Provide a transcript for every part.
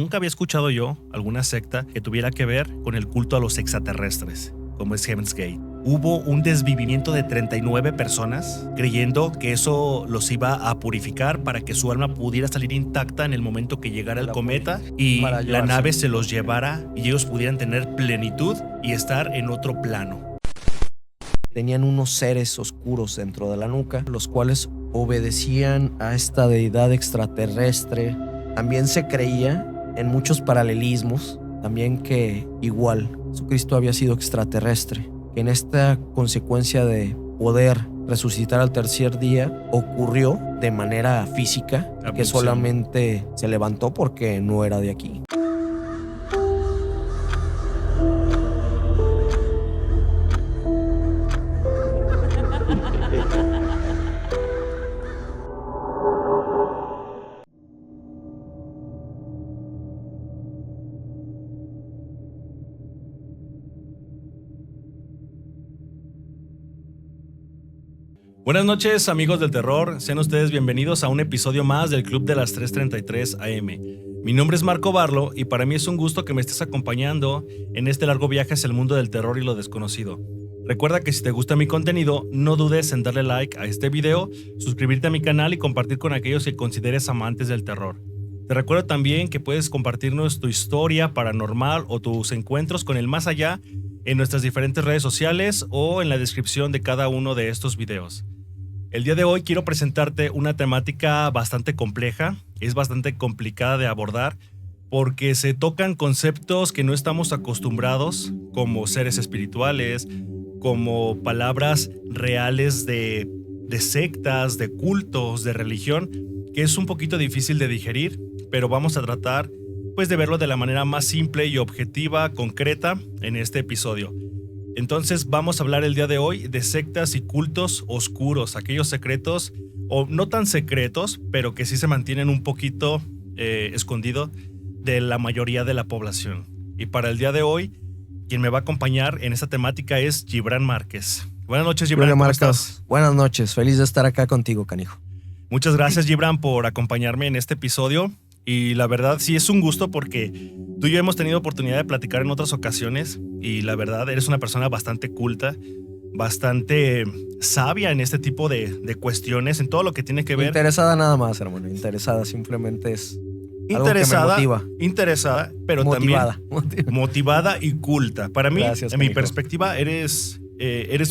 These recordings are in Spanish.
nunca había escuchado yo alguna secta que tuviera que ver con el culto a los extraterrestres, como es Heaven's Gate. Hubo un desvivimiento de 39 personas creyendo que eso los iba a purificar para que su alma pudiera salir intacta en el momento que llegara el cometa y la nave se los llevara y ellos pudieran tener plenitud y estar en otro plano. Tenían unos seres oscuros dentro de la nuca, los cuales obedecían a esta deidad extraterrestre. También se creía en muchos paralelismos, también que igual Jesucristo había sido extraterrestre. En esta consecuencia de poder resucitar al tercer día ocurrió de manera física, que solamente se levantó porque no era de aquí. Buenas noches, amigos del terror. Sean ustedes bienvenidos a un episodio más del Club de las 3:33 AM. Mi nombre es Marco Barlo y para mí es un gusto que me estés acompañando en este largo viaje hacia el mundo del terror y lo desconocido. Recuerda que si te gusta mi contenido, no dudes en darle like a este video, suscribirte a mi canal y compartir con aquellos que consideres amantes del terror. Te recuerdo también que puedes compartirnos tu historia paranormal o tus encuentros con el más allá en nuestras diferentes redes sociales o en la descripción de cada uno de estos videos. El día de hoy quiero presentarte una temática bastante compleja, es bastante complicada de abordar porque se tocan conceptos que no estamos acostumbrados, como seres espirituales, como palabras reales de sectas, de cultos, de religión, que es un poquito difícil de digerir, pero vamos a tratar pues de verlo de la manera más simple y objetiva, concreta en este episodio. Entonces vamos a hablar el día de hoy de sectas y cultos oscuros, aquellos secretos, o no tan secretos, pero que sí se mantienen un poquito escondidos de la mayoría de la población. Y para el día de hoy, quien me va a acompañar en esta temática es Gibran Márquez. Buenas noches, Gibran, ¿cómo estás? Buenas noches, feliz de estar acá contigo, canijo. Muchas gracias, Gibran, por acompañarme en este episodio. Y la verdad sí es un gusto porque tú y yo hemos tenido oportunidad de platicar en otras ocasiones y la verdad eres una persona bastante culta, bastante sabia en este tipo de cuestiones, en todo lo que tiene que ver. Interesada nada más, hermano, interesada, simplemente es algo que me motiva. Interesada, pero motivada. También motivada y culta. Para mí, Gracias, en mi amigo. perspectiva, eres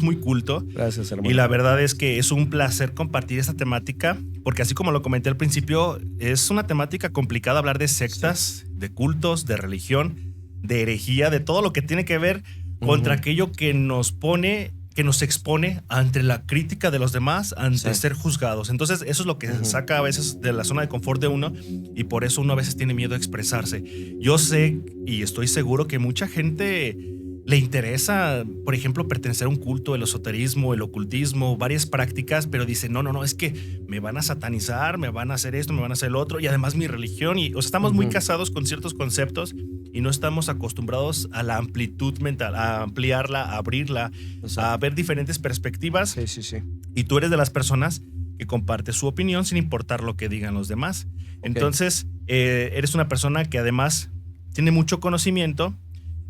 muy culto. Gracias, hermano. Y la verdad es que es un placer compartir esta temática, porque así como lo comenté al principio, es una temática complicada hablar de sectas, de cultos, de religión, de herejía, de todo lo que tiene que ver contra aquello que nos pone, que nos expone ante la crítica de los demás, ante ser juzgados. Entonces eso es lo que saca a veces de la zona de confort de uno y por eso uno a veces tiene miedo a expresarse. Yo sé y estoy seguro que mucha gente le interesa, por ejemplo, pertenecer a un culto, el esoterismo, el ocultismo, varias prácticas, pero dice, no, es que me van a satanizar, me van a hacer esto, me van a hacer lo otro, y además mi religión, y o sea, estamos muy casados con ciertos conceptos y no estamos acostumbrados a la amplitud mental, a ampliarla, a abrirla, a ver diferentes perspectivas. Sí. Y tú eres de las personas que comparte su opinión sin importar lo que digan los demás. Entonces, eres una persona que además tiene mucho conocimiento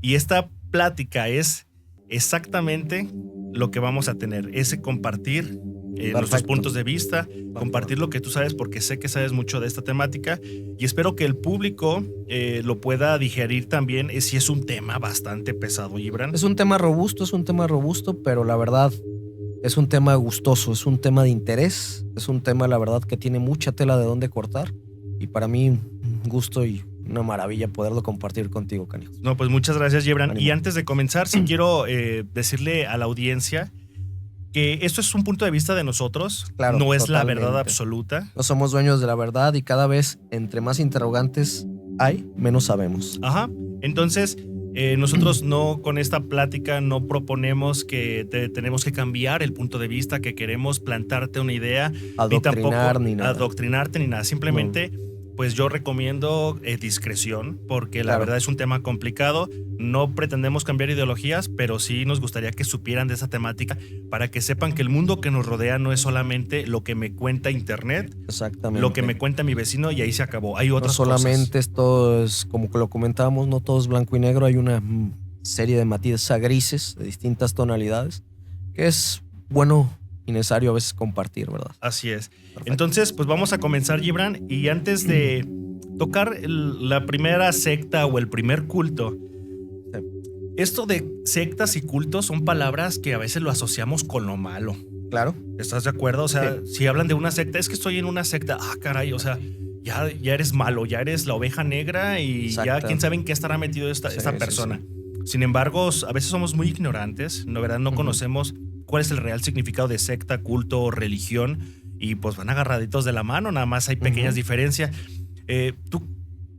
y esta plática es exactamente lo que vamos a tener, ese compartir nuestros puntos de vista, compartir lo que tú sabes porque sé que sabes mucho de esta temática y espero que el público lo pueda digerir también si es un tema bastante pesado, Gibran. Es un tema robusto, pero la verdad es un tema gustoso, es un tema de interés, es un tema la verdad que tiene mucha tela de dónde cortar y para mí un gusto y una maravilla poderlo compartir contigo, canijo. No, pues muchas gracias, Gibran. Ánimo. Y antes de comenzar, sí quiero decirle a la audiencia que esto es un punto de vista de nosotros, Claro, no es totalmente. la verdad absoluta. No somos dueños de la verdad y cada vez entre más interrogantes hay, menos sabemos. Ajá. Entonces, nosotros no, con esta plática no proponemos que tenemos que cambiar el punto de vista, que queremos plantarte una idea, Adoctrinar, ni tampoco ni nada. adoctrinarte ni nada. Simplemente pues yo recomiendo discreción, porque la Claro. verdad es un tema complicado. No pretendemos cambiar ideologías, pero sí nos gustaría que supieran de esa temática para que sepan que el mundo que nos rodea no es solamente lo que me cuenta internet, Exactamente. lo que me cuenta mi vecino y ahí se acabó. Hay No otras solamente cosas. esto es como que lo comentábamos, no todo es blanco y negro, hay una serie de matices a grises de distintas tonalidades que es bueno y necesario a veces compartir, ¿verdad? Así es. Perfecto. Entonces, pues vamos a comenzar, Gibran. Y antes de tocar la primera secta o el primer culto, Sí. esto de sectas y cultos son palabras que a veces lo asociamos con lo malo. Claro. ¿Estás de acuerdo? O sea, si hablan de una secta, es que estoy en una secta. Ah, caray, o sea, ya eres malo, ya eres la oveja negra y ya Exacto. quién sabe en qué estará metido esta Sí, persona. sí. Sin embargo, a veces somos muy ignorantes, ¿no? ¿Verdad? No Ujú. conocemos cuál es el real significado de secta, culto o religión y pues van agarraditos de la mano, nada más hay pequeñas Ujú. diferencias.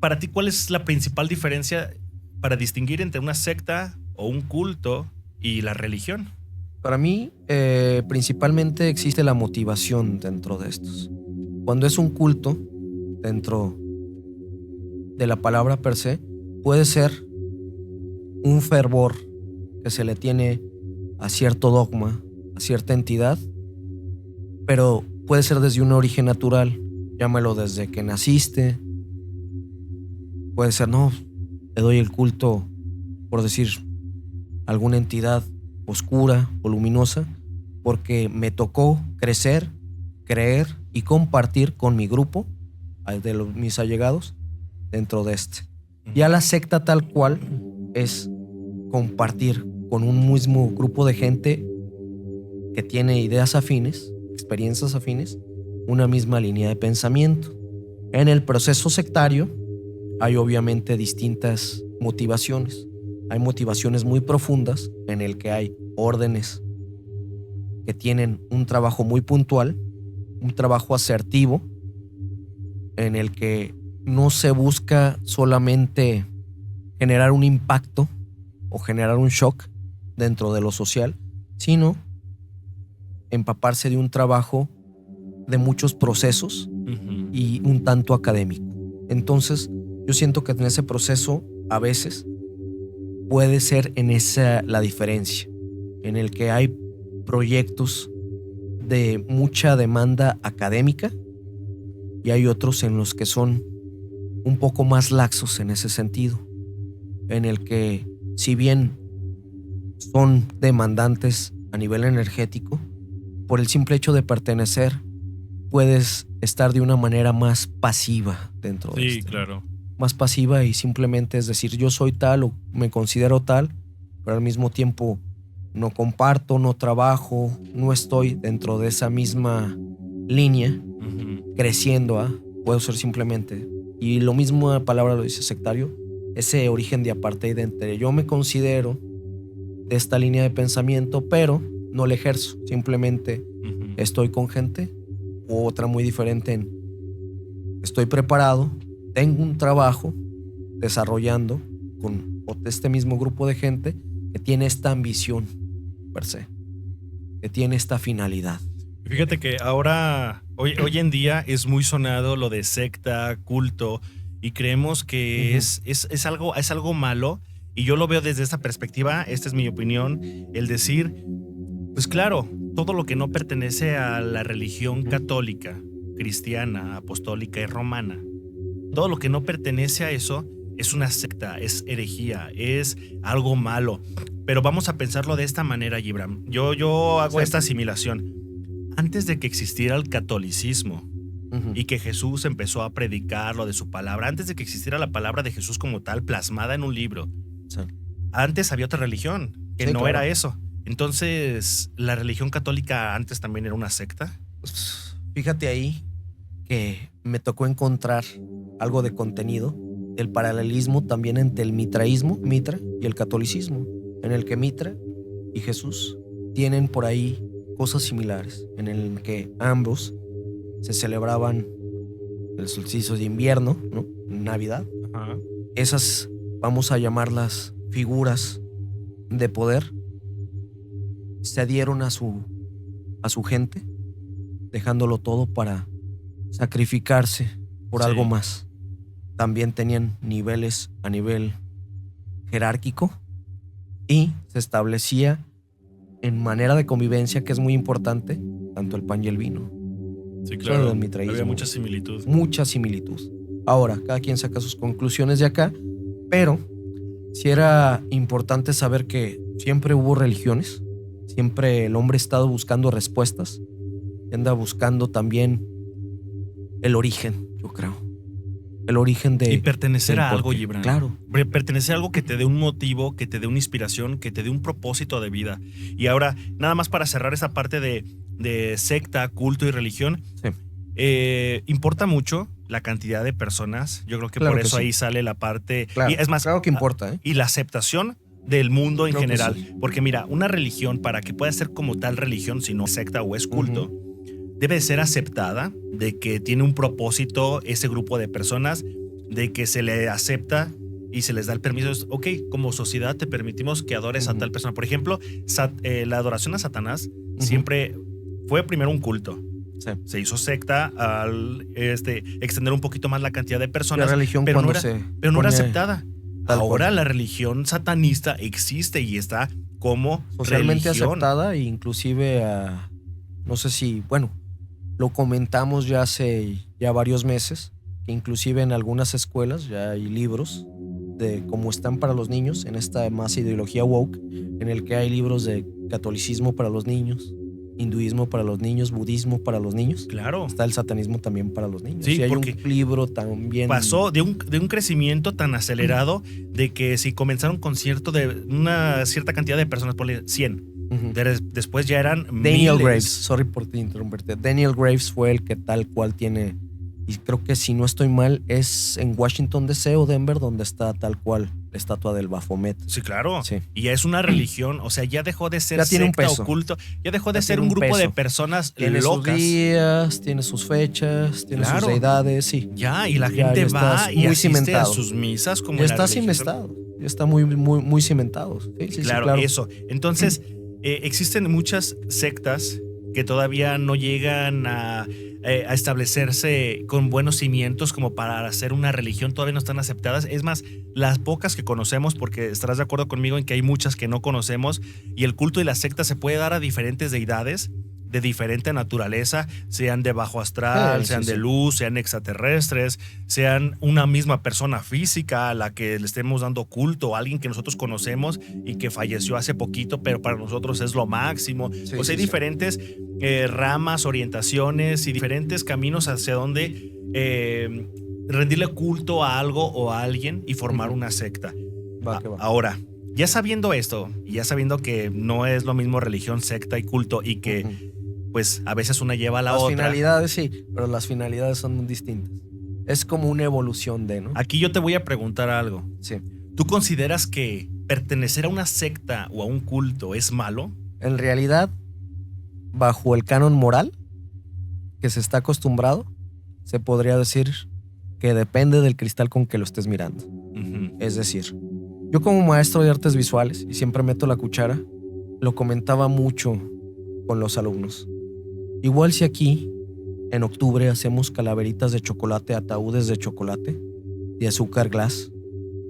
Para ti, ¿cuál es la principal diferencia para distinguir entre una secta o un culto y la religión? Para mí, principalmente existe la motivación dentro de estos. Cuando es un culto, dentro de la palabra per se, puede ser un fervor que se le tiene a cierto dogma, a cierta entidad, pero puede ser desde un origen natural, llámalo desde que naciste, puede ser, no, le doy el culto, por decir, a alguna entidad oscura o luminosa, porque me tocó crecer, creer y compartir con mi grupo, de mis allegados, dentro de este. Ya la secta tal cual es compartir con un mismo grupo de gente que tiene ideas afines, experiencias afines, una misma línea de pensamiento. En el proceso sectario hay obviamente distintas motivaciones. Hay motivaciones muy profundas en el que hay órdenes que tienen un trabajo muy puntual, un trabajo asertivo, en el que no se busca solamente generar un impacto o generar un shock dentro de lo social, sino empaparse de un trabajo de muchos procesos y un tanto académico. Entonces, yo siento que en ese proceso a veces puede ser en esa la diferencia, en el que hay proyectos de mucha demanda académica y hay otros en los que son un poco más laxos en ese sentido, en el que si bien son demandantes a nivel energético, por el simple hecho de pertenecer, puedes estar de una manera más pasiva dentro de Sí, este. claro. Más pasiva y simplemente es decir, yo soy tal o me considero tal, pero al mismo tiempo no comparto, no trabajo, no estoy dentro de esa misma línea creciendo, puedo ser simplemente. Y lo mismo la palabra lo dice sectario, ese origen de apartheid entre yo me considero de esta línea de pensamiento, pero no le ejerzo, simplemente estoy con gente, u otra muy diferente en estoy preparado, tengo un trabajo desarrollando con este mismo grupo de gente que tiene esta ambición per se, que tiene esta finalidad. Fíjate que ahora, hoy en día es muy sonado lo de secta, culto, y creemos que es algo malo, y yo lo veo desde esta perspectiva, esta es mi opinión, el decir, pues claro, todo lo que no pertenece a la religión católica, cristiana, apostólica y romana, todo lo que no pertenece a eso es una secta, es herejía, es algo malo. Pero vamos a pensarlo de esta manera, Gibran. Yo hago esta asimilación. Antes de que existiera el catolicismo y que Jesús empezó a predicar lo de su palabra, antes de que existiera la palabra de Jesús como tal, plasmada en un libro, antes había otra religión que no era eso. Entonces, ¿la religión católica antes también era una secta? Pues, fíjate ahí que me tocó encontrar algo de contenido del paralelismo también entre el mitraísmo, Mitra, y el catolicismo, en el que Mitra y Jesús tienen por ahí cosas similares, en el que ambos se celebraban el solsticio de invierno, ¿no? Navidad. Ajá. Esas, vamos a llamarlas figuras de poder, se adhieron a su gente, dejándolo todo para sacrificarse por algo más. también tenían niveles a nivel jerárquico y se establecía en manera de convivencia, que es muy importante, tanto el pan y el vino. Sí, Eso claro. era el mitraísmo. Había mucha similitud. Mucha similitud. Ahora, cada quien saca sus conclusiones de acá, pero sí era importante saber que siempre hubo religiones, siempre el hombre ha estado buscando respuestas, anda buscando también el origen, yo creo. El origen de... Y pertenecer del a algo, porqué. Gibran. Claro. Pertenecer a algo que te dé un motivo, que te dé una inspiración, que te dé un propósito de vida. Y ahora, nada más para cerrar esa parte de secta, culto y religión, Sí. importa mucho la cantidad de personas. Yo creo que Claro por que eso sí. ahí sale la parte... Claro, y es más, claro que importa, ¿eh? y la aceptación del mundo en Creo que general. sí. Porque mira, una religión, para que pueda ser como tal religión, si no es secta o es culto, debe de ser aceptada, de que tiene un propósito ese grupo de personas, de que se le acepta y se les da el permiso. Ok, como sociedad te permitimos que adores a tal persona. Por ejemplo, la adoración a Satanás siempre fue primero un culto. Sí. Se hizo secta al extender un poquito más la cantidad de personas, La religión pero no cuando era, se pero no era pone aceptada. tal Ahora cual. la religión satanista existe y está como Socialmente religión. aceptada e inclusive no sé si, bueno, lo comentamos ya hace ya varios meses, que inclusive en algunas escuelas ya hay libros de cómo están para los niños, en esta más ideología woke, en el que hay libros de catolicismo para los niños, hinduismo para los niños, budismo para los niños. Claro. Está el satanismo también para los niños. Sí, y hay porque un libro también. pasó de un crecimiento tan acelerado de que si comenzaron con una cierta cantidad de personas, por 100, Ujú. después ya eran Daniel miles. Graves, sorry por interrumpirte. Daniel Graves fue el que tal cual tiene, y creo que si no estoy mal, es en Washington DC o Denver, donde está tal cual la estatua del Baphomet. Sí, claro. Sí. Y ya es una religión, o sea, ya dejó de ser Ya tiene un secta peso. o culto, ya dejó de Ya ser tiene un un grupo de peso. personas Tiene locas. sus días, tiene sus fechas, tiene Claro. sus deidades, sí. Ya, y la Ya gente está va y muy asiste cimentado. a sus misas como Ya en la está religión. cimentado, ya está muy, muy, muy cimentado. Sí, sí, Claro, sí, claro. eso. Entonces, existen muchas sectas que todavía no llegan a establecerse con buenos cimientos como para hacer una religión, todavía no están aceptadas. Es más, las pocas que conocemos, porque estarás de acuerdo conmigo en que hay muchas que no conocemos, y el culto y la secta se puede dar a diferentes deidades de diferente naturaleza, sean de bajo astral, Sí, sean sí, de sí. luz, sean extraterrestres, sean una misma persona física a la que le estemos dando culto, alguien que nosotros conocemos y que falleció hace poquito, pero para nosotros es lo máximo. Sí, O sea, hay sí, sí. diferentes ramas, orientaciones y diferentes caminos hacia donde rendirle culto a algo o a alguien y formar una secta. Va, que va. Ahora, ya sabiendo esto, y ya sabiendo que no es lo mismo religión, secta y culto, y que Ujú. pues a veces una lleva a la Las otra. finalidades sí, pero las finalidades son muy distintas. Es como una evolución de, ¿no? Aquí yo te voy a preguntar algo. Sí. ¿Tú consideras que pertenecer a una secta o a un culto es malo? En realidad, bajo el canon moral que se está acostumbrado, se podría decir que depende del cristal con que lo estés mirando. Ujú. Es decir, yo como maestro de artes visuales, y siempre meto la cuchara, lo comentaba mucho con los alumnos. Igual si aquí, en octubre, hacemos calaveritas de chocolate, ataúdes de chocolate, de azúcar glass,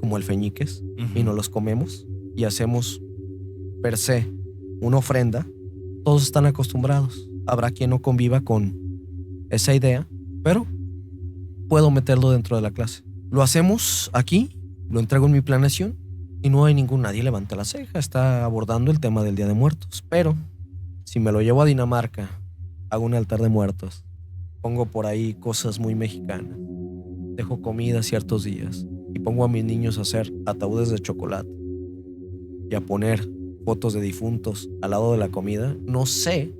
como el feñiques, Ujú. y nos los comemos, y hacemos per se una ofrenda, todos están acostumbrados. Habrá quien no conviva con esa idea, pero puedo meterlo dentro de la clase. Lo hacemos aquí, lo entrego en mi planeación y no hay nadie levanta la ceja, está abordando el tema del Día de Muertos. Pero si me lo llevo a Dinamarca, hago un altar de muertos, pongo por ahí cosas muy mexicanas, dejo comida ciertos días y pongo a mis niños a hacer ataúdes de chocolate y a poner fotos de difuntos al lado de la comida, no sé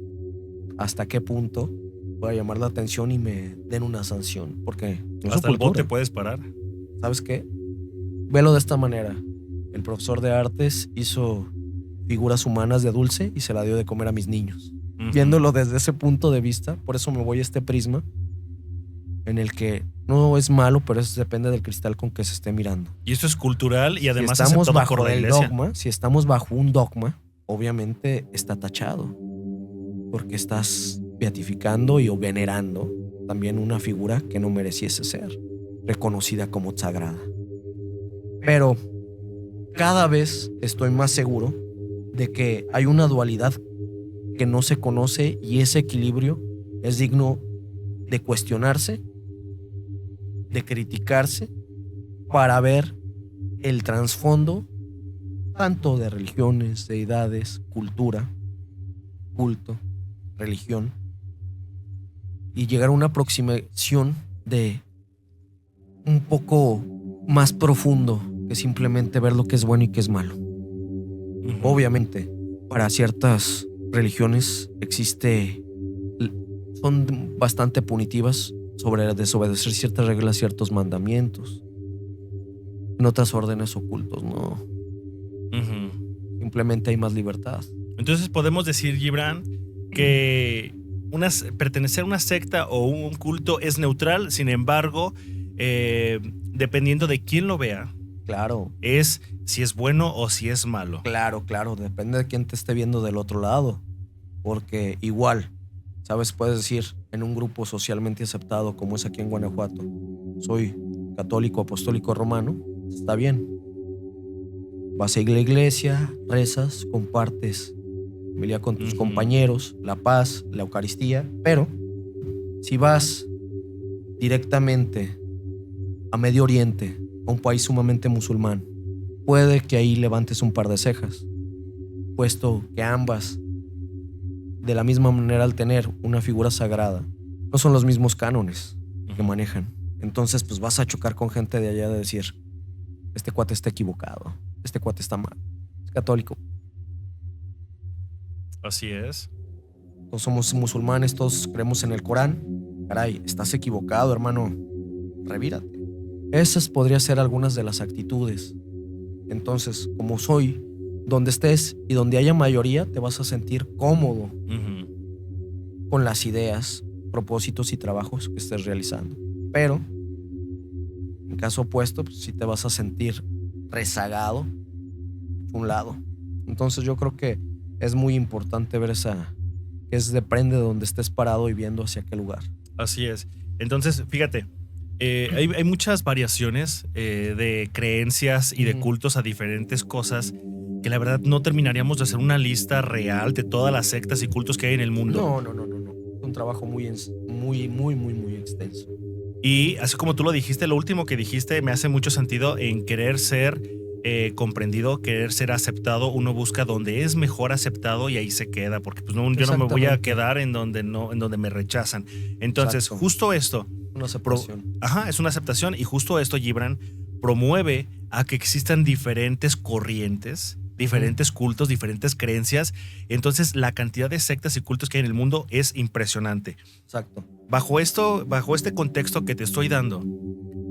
hasta qué punto pueda llamar la atención y me den una sanción, porque no es su Hasta el cultura. bote puedes parar. ¿Sabes qué? Velo de esta manera. El profesor de artes hizo figuras humanas de dulce y se la dio de comer a mis niños. Ujú. Viéndolo desde ese punto de vista, por eso me voy a este prisma en el que no es malo, pero eso depende del cristal con que se esté mirando. Y esto es cultural y además si estamos aceptado bajo por la el iglesia. dogma, si estamos bajo un dogma, obviamente está tachado, porque estás beatificando y o venerando también una figura que no mereciese ser. reconocida como sagrada. Pero cada vez estoy más seguro de que hay una dualidad que no se conoce y ese equilibrio es digno de cuestionarse, de criticarse, para ver el trasfondo tanto de religiones, deidades, cultura, culto, religión, y llegar a una aproximación de un poco más profundo que simplemente ver lo que es bueno y que es malo. Obviamente, para ciertas religiones son bastante punitivas sobre desobedecer ciertas reglas, ciertos mandamientos. En otras órdenes ocultos, no. Simplemente hay más libertad. Entonces podemos decir, Gibran, que pertenecer a una secta o un culto es neutral, sin embargo, dependiendo de quién lo vea, claro, es si es bueno o si es malo. Claro, depende de quién te esté viendo del otro lado, porque igual, sabes, puedes decir en un grupo socialmente aceptado como es aquí en Guanajuato, soy católico apostólico romano, está bien. Vas a la iglesia, rezas, compartes familia con tus compañeros, la paz, la Eucaristía, pero si vas directamente a Medio Oriente, a un país sumamente musulmán, puede que ahí levantes un par de cejas, puesto que ambas, de la misma manera al tener una figura sagrada, no son los mismos cánones que manejan. Entonces pues vas a chocar con gente de allá de decir, este cuate está equivocado, este cuate está mal, es católico. Así es. Todos somos musulmanes, todos creemos en el Corán. Caray, estás equivocado, hermano. Revírate. Esas podrían ser algunas de las actitudes. Entonces, como soy, donde estés y donde haya mayoría, te vas a sentir cómodo con las ideas, propósitos y trabajos que estés realizando. Pero, en caso opuesto, pues sí te vas a sentir rezagado a un lado. Entonces yo creo que es muy importante ver depende de donde estés parado y viendo hacia qué lugar. Así es. Entonces, fíjate, hay muchas variaciones de creencias y de cultos a diferentes cosas que la verdad no terminaríamos de hacer una lista real de todas las sectas y cultos que hay en el mundo. No. Es un trabajo muy extenso. Y así como tú lo dijiste, lo último que dijiste me hace mucho sentido en querer ser comprendido, querer ser aceptado. Uno busca donde es mejor aceptado y ahí se queda, porque pues no, yo no me voy a quedar en donde me rechazan. Entonces, exacto, justo esto. Una aceptación. Es una aceptación, y justo esto, Gibran, promueve a que existan diferentes corrientes, diferentes cultos, diferentes creencias. Entonces, la cantidad de sectas y cultos que hay en el mundo es impresionante. Exacto. Bajo este contexto que te estoy dando,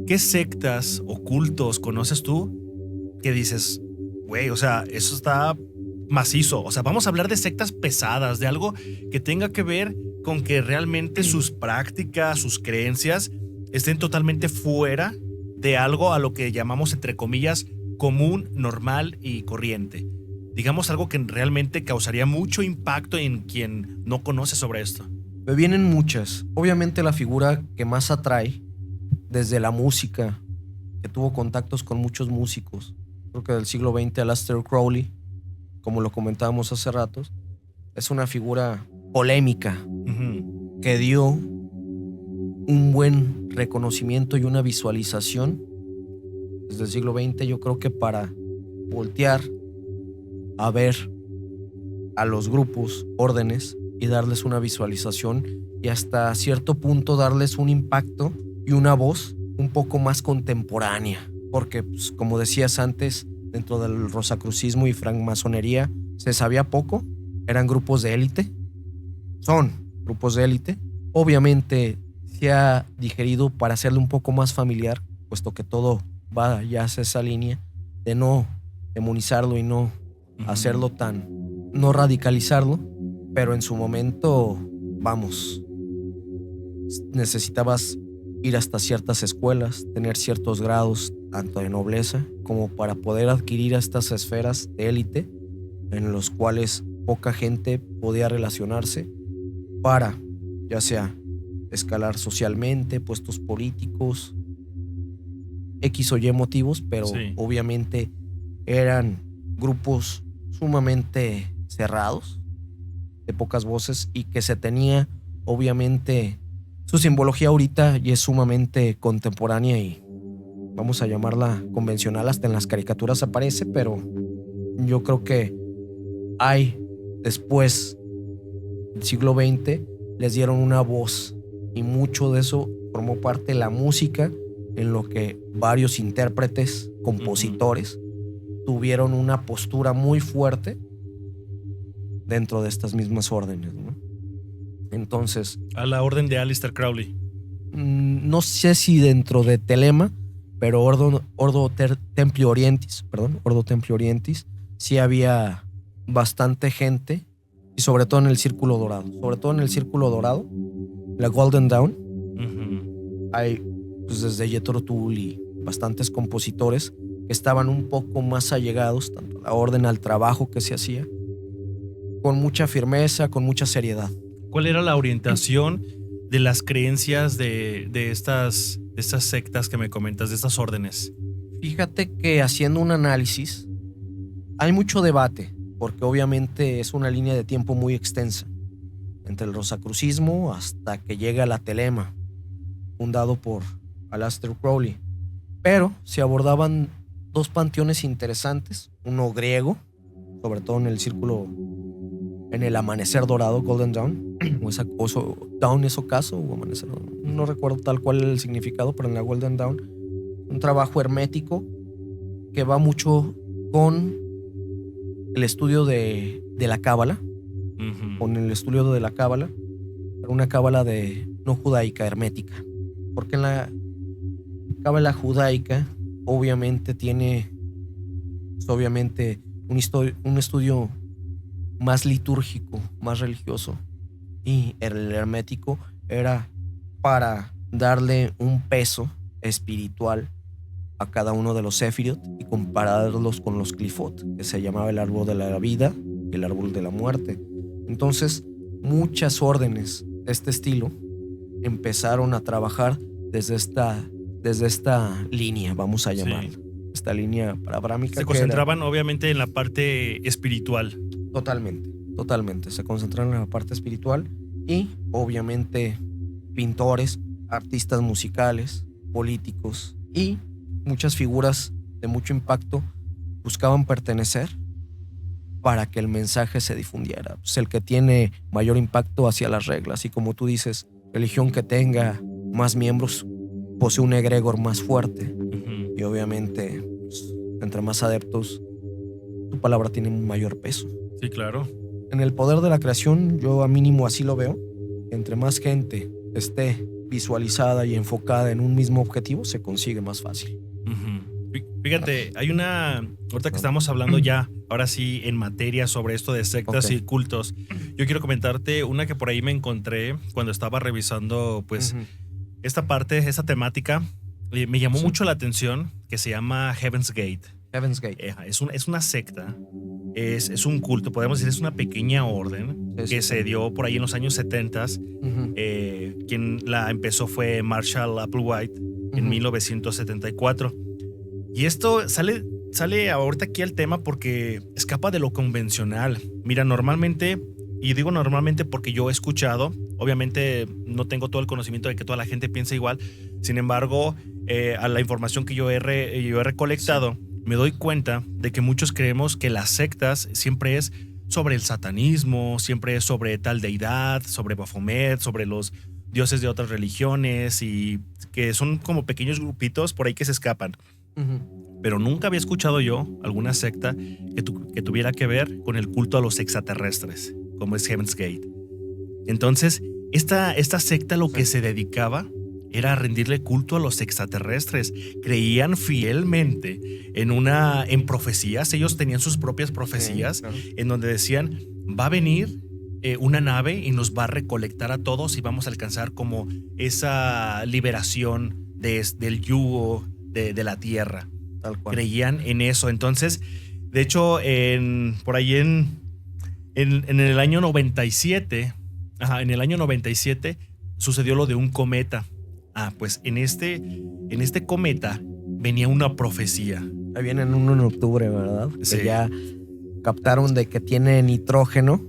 ¿qué sectas o cultos conoces tú que dices, güey, o sea, eso está macizo? O sea, vamos a hablar de sectas pesadas, de algo que tenga que ver con que realmente sus prácticas, sus creencias estén totalmente fuera de algo a lo que llamamos, entre comillas, común, normal y corriente. Digamos algo que realmente causaría mucho impacto en quien no conoce sobre esto. Me vienen muchas. Obviamente la figura que más atrae desde la música, que tuvo contactos con muchos músicos, creo que del siglo XX, Aleister Crowley, como lo comentábamos hace ratos, es una figura polémica que dio un buen reconocimiento y una visualización desde el siglo XX, yo creo que para voltear a ver a los grupos, órdenes, y darles una visualización y hasta cierto punto darles un impacto y una voz un poco más contemporánea. Porque, pues, como decías antes, dentro del rosacrucismo y francmasonería se sabía poco, eran grupos de élite, son grupos de élite. Obviamente se ha digerido para hacerlo un poco más familiar, puesto que todo va ya hacia esa línea de no demonizarlo y no hacerlo no radicalizarlo, pero en su momento, necesitabas ir hasta ciertas escuelas, tener ciertos grados, tanto de nobleza como para poder adquirir estas esferas de élite en los cuales poca gente podía relacionarse para, ya sea escalar socialmente, puestos políticos, X o Y motivos, pero Sí. obviamente eran grupos sumamente cerrados, de pocas voces, y que se tenía obviamente su simbología ahorita y es sumamente contemporánea y vamos a llamarla convencional, hasta en las caricaturas aparece, pero yo creo que hay después del siglo XX les dieron una voz y mucho de eso formó parte de la música, en lo que varios intérpretes, compositores tuvieron una postura muy fuerte dentro de estas mismas órdenes, ¿no? Entonces, A la orden de Aleister Crowley. no sé si dentro de Telema, pero Ordo Templi Orientis, sí había bastante gente, y sobre todo en el Círculo Dorado, la Golden Dawn, Ujú. hay pues, desde Jethro Tull y bastantes compositores que estaban un poco más allegados, tanto a la orden, al trabajo que se hacía, con mucha firmeza, con mucha seriedad. ¿Cuál era la orientación de las creencias de estas sectas que me comentas, de estas órdenes? Fíjate que haciendo un análisis, hay mucho debate, porque obviamente es una línea de tiempo muy extensa, entre el rosacrucismo hasta que llega la Telema, fundado por Aleister Crowley. Pero se abordaban dos panteones interesantes, uno griego, sobre todo en el círculo, en el amanecer dorado, Golden Dawn, Dawn es ocaso o amanecer, no recuerdo tal cual el significado, pero en la Golden Dawn, un trabajo hermético que va mucho con el estudio de la cábala, Ujú. pero una cábala no judaica, hermética, porque en la cábala judaica obviamente tiene un estudio más litúrgico, más religioso, y el hermético era para darle un peso espiritual a cada uno de los Sefirot y compararlos con los Clifot, que se llamaba el árbol de la vida y el árbol de la muerte. Entonces, muchas órdenes de este estilo empezaron a trabajar desde esta línea, vamos a llamarla. Sí. Esta línea abrámica. Se concentraban obviamente en la parte espiritual. Totalmente. Se concentraron en la parte espiritual y obviamente pintores, artistas musicales, políticos y muchas figuras de mucho impacto buscaban pertenecer para que el mensaje se difundiera. Pues el que tiene mayor impacto hacia las reglas, y como tú dices, religión que tenga más miembros posee un egregor más fuerte, Ujú. y obviamente pues, entre más adeptos tu palabra tiene un mayor peso. Sí, claro. En el poder de la creación, yo a mínimo así lo veo. Entre más gente esté visualizada y enfocada en un mismo objetivo, se consigue más fácil. Ujú. Fíjate, hay ahorita que estamos hablando ya, ahora sí, en materia sobre esto de sectas Ok. y cultos, yo quiero comentarte una que por ahí me encontré cuando estaba revisando, pues, Ujú. esta temática, me llamó Sí. mucho la atención, que se llama Heaven's Gate. Heaven's Gate. Es una secta, es un culto, podemos decir, es una pequeña orden Sí, que sí. se dio por ahí en los años 70. Ujú. Quien la empezó fue Marshall Applewhite en Ujú. 1974. Y esto sale ahorita aquí al tema porque escapa de lo convencional. Mira, normalmente, y digo normalmente porque yo he escuchado, obviamente no tengo todo el conocimiento de que toda la gente piensa igual, sin embargo, a la información que yo he recolectado, me doy cuenta de que muchos creemos que las sectas siempre es sobre el satanismo, siempre es sobre tal deidad, sobre Baphomet, sobre los dioses de otras religiones, y que son como pequeños grupitos por ahí que se escapan. Ujú. Pero nunca había escuchado yo alguna secta que tuviera que ver con el culto a los extraterrestres, como es Heaven's Gate. Entonces, esta secta lo que se dedicaba era a rendirle culto a los extraterrestres. Creían fielmente en profecías. Ellos tenían sus propias profecías, Sí, claro. en donde decían, va a venir una nave y nos va a recolectar a todos y vamos a alcanzar como esa liberación del yugo de la tierra. Tal cual. Creían en eso. Entonces, de hecho, por ahí en el año 97, en el año 97 sucedió lo de un cometa. Pues en este cometa venía una profecía. Ahí vienen uno en octubre, ¿verdad? Sí. Que ya captaron de que tiene nitrógeno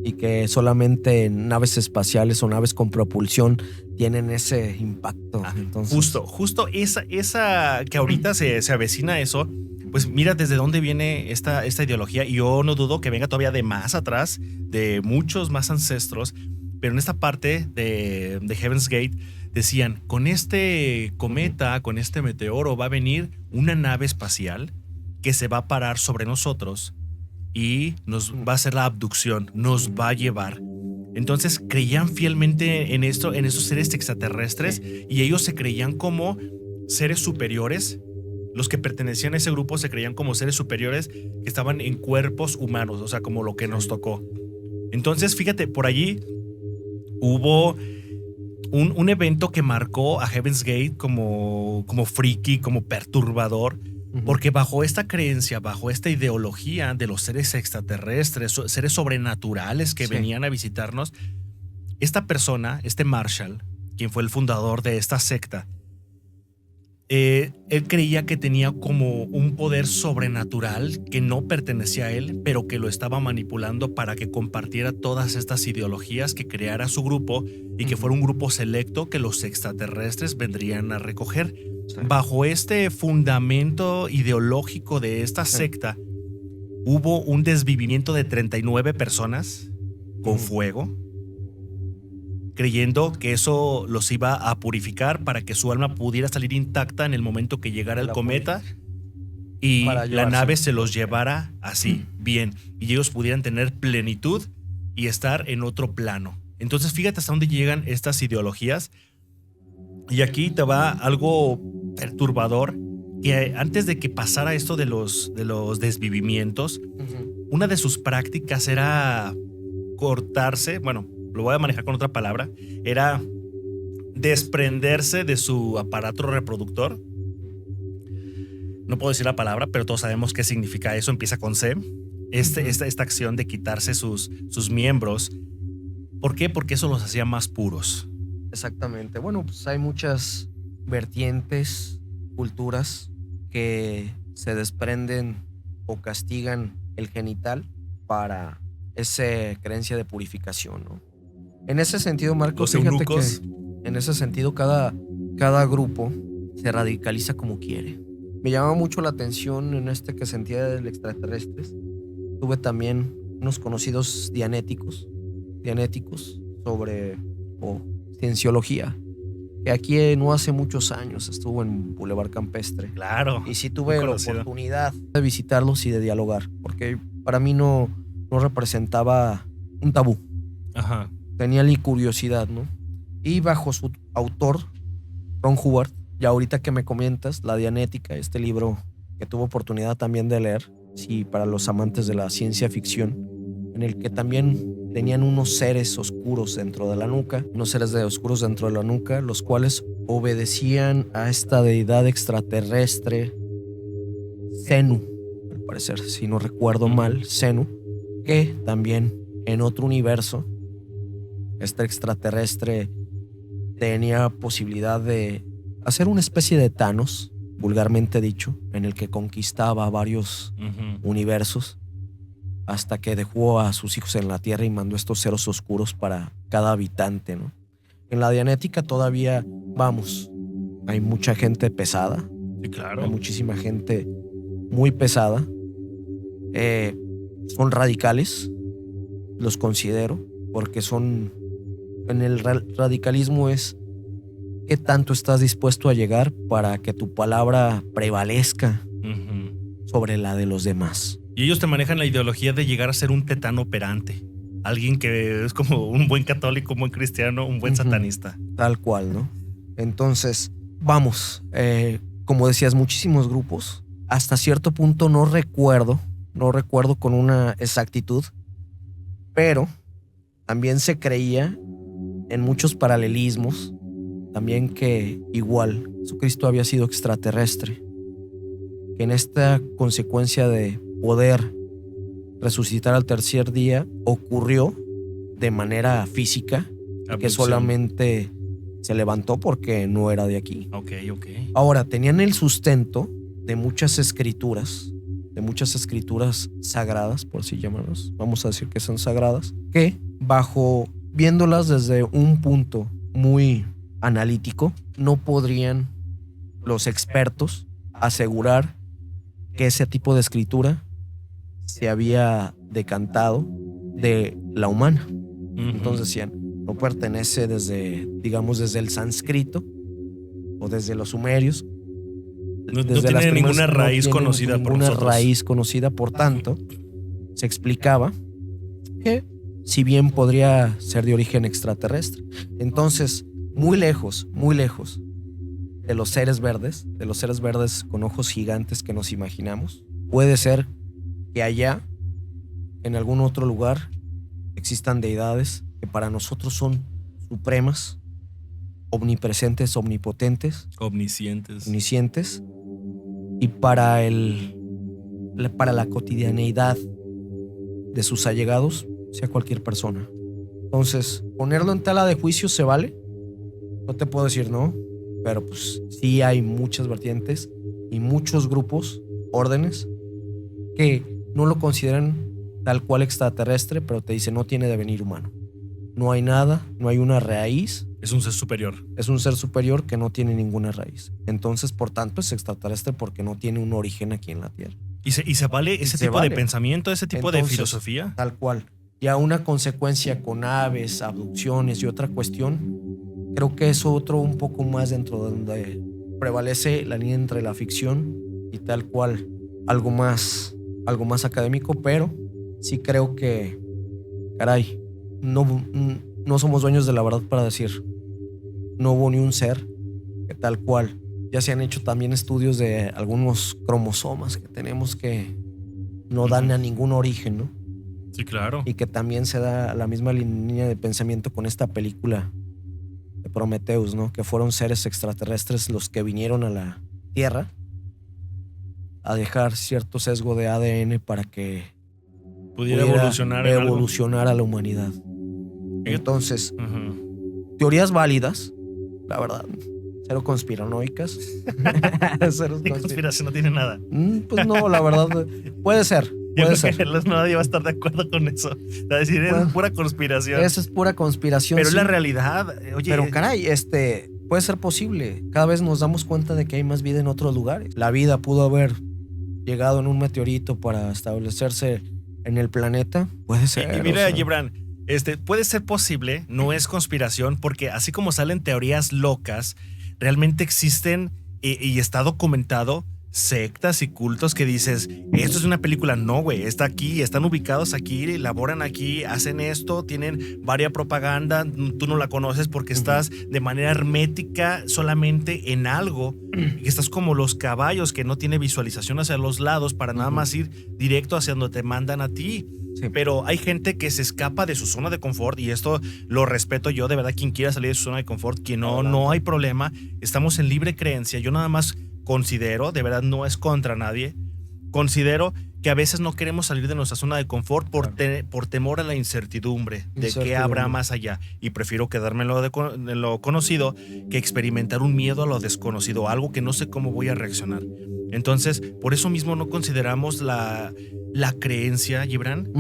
y que solamente naves espaciales o naves con propulsión tienen ese impacto. Entonces, Justo esa que ahorita se avecina eso, pues mira desde dónde viene esta ideología, y yo no dudo que venga todavía de más atrás, de muchos más ancestros, pero en esta parte de Heaven's Gate decían, con este cometa, con este meteoro va a venir una nave espacial que se va a parar sobre nosotros y nos va a hacer la abducción, nos va a llevar. Entonces creían fielmente en esto, en esos seres extraterrestres, y ellos se creían como seres superiores. Los que pertenecían a ese grupo se creían como seres superiores que estaban en cuerpos humanos, o sea, como lo que nos tocó. Entonces, fíjate, por allí hubo un evento que marcó a Heaven's Gate como friki, como perturbador, porque bajo esta creencia, bajo esta ideología de los seres extraterrestres, seres sobrenaturales que venían a visitarnos, esta persona, este Marshall, quien fue el fundador de esta secta, él creía que tenía como un poder sobrenatural que no pertenecía a él, pero que lo estaba manipulando para que compartiera todas estas ideologías, que creara su grupo y que fuera un grupo selecto que los extraterrestres vendrían a recoger. Sí. Bajo este fundamento ideológico de esta secta, hubo un desvivimiento de 39 personas con fuego, creyendo que eso los iba a purificar para que su alma pudiera salir intacta en el momento que llegara el cometa y la nave se los llevara así, bien, y ellos pudieran tener plenitud y estar en otro plano. Entonces fíjate hasta dónde llegan estas ideologías. Y aquí te va algo perturbador, que antes de que pasara esto de los desvivimientos, una de sus prácticas era cortarse, bueno, lo voy a manejar con otra palabra, era desprenderse de su aparato reproductor. No puedo decir la palabra, pero todos sabemos qué significa eso, empieza con C. Esta acción de quitarse sus miembros. ¿Por qué? Porque eso los hacía más puros. Exactamente. Bueno, pues hay muchas vertientes, culturas que se desprenden o castigan el genital para esa creencia de purificación, ¿no? En ese sentido, Marcos, fíjate que en ese sentido cada grupo se radicaliza como quiere. Me llama mucho la atención en este que sentía del extraterrestres. Tuve también unos conocidos dianéticos sobre cienciología, que aquí no hace muchos años estuvo en Boulevard Campestre. Claro. Y sí tuve la oportunidad de visitarlos y de dialogar, porque para mí no representaba un tabú. Ajá. Tenía la curiosidad, ¿no? Y bajo su autor, Ron Hubbard, ya ahorita que me comentas, La Dianética, este libro que tuve oportunidad también de leer, sí, para los amantes de la ciencia ficción, en el que también tenían unos seres oscuros dentro de la nuca, los cuales obedecían a esta deidad extraterrestre, Xenu, al parecer, si no recuerdo mal, Xenu, que también en otro universo, este extraterrestre tenía posibilidad de hacer una especie de Thanos, vulgarmente dicho, en el que conquistaba varios universos, hasta que dejó a sus hijos en la Tierra y mandó estos seres oscuros para cada habitante, ¿no? En la Dianética todavía, hay mucha gente pesada. Sí, claro. Hay muchísima gente muy pesada. Son radicales, los considero, porque son... En el radicalismo es qué tanto estás dispuesto a llegar para que tu palabra prevalezca sobre la de los demás. Y ellos te manejan la ideología de llegar a ser un tetano operante. Alguien que es como un buen católico, un buen cristiano, un buen satanista. Tal cual, ¿no? Entonces, como decías, muchísimos grupos. Hasta cierto punto no recuerdo con una exactitud, pero también se creía en muchos paralelismos, también que igual Jesucristo había sido extraterrestre, que en esta consecuencia de poder resucitar al tercer día ocurrió de manera física, que solamente se levantó porque no era de aquí. Ok. Ahora, tenían el sustento de muchas escrituras sagradas, por así llamarlas, vamos a decir que son sagradas, que viéndolas desde un punto muy analítico, no podrían los expertos asegurar que ese tipo de escritura se había decantado de la humana. Entonces decían, no pertenece desde el sánscrito o desde los sumerios. No tiene ninguna raíz conocida por nosotros. Ninguna raíz conocida, por tanto, se explicaba que si bien podría ser de origen extraterrestre. Entonces, muy lejos de los seres verdes con ojos gigantes que nos imaginamos, puede ser que allá, en algún otro lugar, existan deidades que para nosotros son supremas, omnipresentes, omnipotentes, omniscientes, y para la cotidianeidad de sus allegados, sea cualquier persona. Entonces, ponerlo en tela de juicio se vale. No te puedo decir no, pero pues sí hay muchas vertientes y muchos grupos, órdenes, que no lo consideran tal cual extraterrestre, pero te dicen no tiene devenir humano. No hay nada, no hay una raíz. Es un ser superior. Es un ser superior que no tiene ninguna raíz. Entonces, por tanto, es extraterrestre porque no tiene un origen aquí en la Tierra. ¿Y se vale ese tipo de pensamiento, ese tipo de filosofía? Tal cual. Ya una consecuencia con aves, abducciones y otra cuestión, creo que es otro un poco más dentro de donde prevalece la línea entre la ficción y tal cual algo más académico, pero sí creo que, caray, no somos dueños de la verdad para decir no hubo ni un ser que tal cual. Ya se han hecho también estudios de algunos cromosomas que tenemos que no dan a ningún origen, ¿no? Sí, claro. Y que también se da la misma línea de pensamiento con esta película de Prometheus, ¿no? Que fueron seres extraterrestres los que vinieron a la Tierra a dejar cierto sesgo de ADN para que pudiera evolucionar a la humanidad. Entonces, teorías válidas, la verdad, cero conspiranoicas. ¿Qué conspiración no tiene nada? Pues no, la verdad, puede ser. Yo creo que nadie va a estar de acuerdo con eso. Es decir, es pura conspiración. Eso es pura conspiración. Pero sí. Es la realidad. Oye, pero caray, puede ser posible. Cada vez nos damos cuenta de que hay más vida en otros lugares. La vida pudo haber llegado en un meteorito para establecerse en el planeta. Puede ser. Y mira, Gibran, puede ser posible, no es conspiración, porque así como salen teorías locas, realmente existen y está documentado sectas y cultos que dices, esto es una película. No, güey, está aquí, están ubicados aquí, elaboran aquí, hacen esto, tienen varia propaganda, tú no la conoces porque estás de manera hermética solamente en algo, y estás como los caballos que no tiene visualización hacia los lados para nada más ir directo hacia donde te mandan a ti. Sí. Pero hay gente que se escapa de su zona de confort, y esto lo respeto yo, de verdad. Quien quiera salir de su zona de confort, quien no hay problema, estamos en libre creencia. Yo nada más considero, de verdad no es contra nadie, considero que a veces no queremos salir de nuestra zona de confort por temor a la incertidumbre de qué habrá más allá, y prefiero quedarme en lo conocido que experimentar un miedo a lo desconocido, algo que no sé cómo voy a reaccionar. Entonces, por eso mismo no consideramos la creencia, Gibran,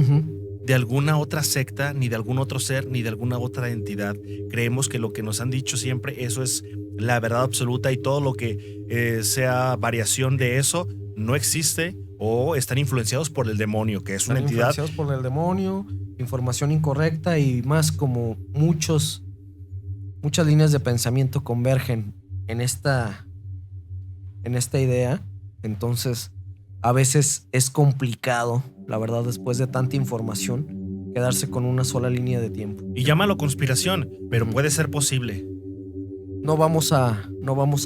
de alguna otra secta, ni de algún otro ser, ni de alguna otra entidad. Creemos que lo que nos han dicho siempre, eso es la verdad absoluta, y todo lo que sea variación de eso no existe, o están influenciados por el demonio, que es una entidad. Influenciados por el demonio, información incorrecta, y más como muchas líneas de pensamiento convergen en esta idea. Entonces, a veces es complicado, la verdad, después de tanta información, quedarse con una sola línea de tiempo. Y llámalo conspiración, pero puede ser posible. No vamos a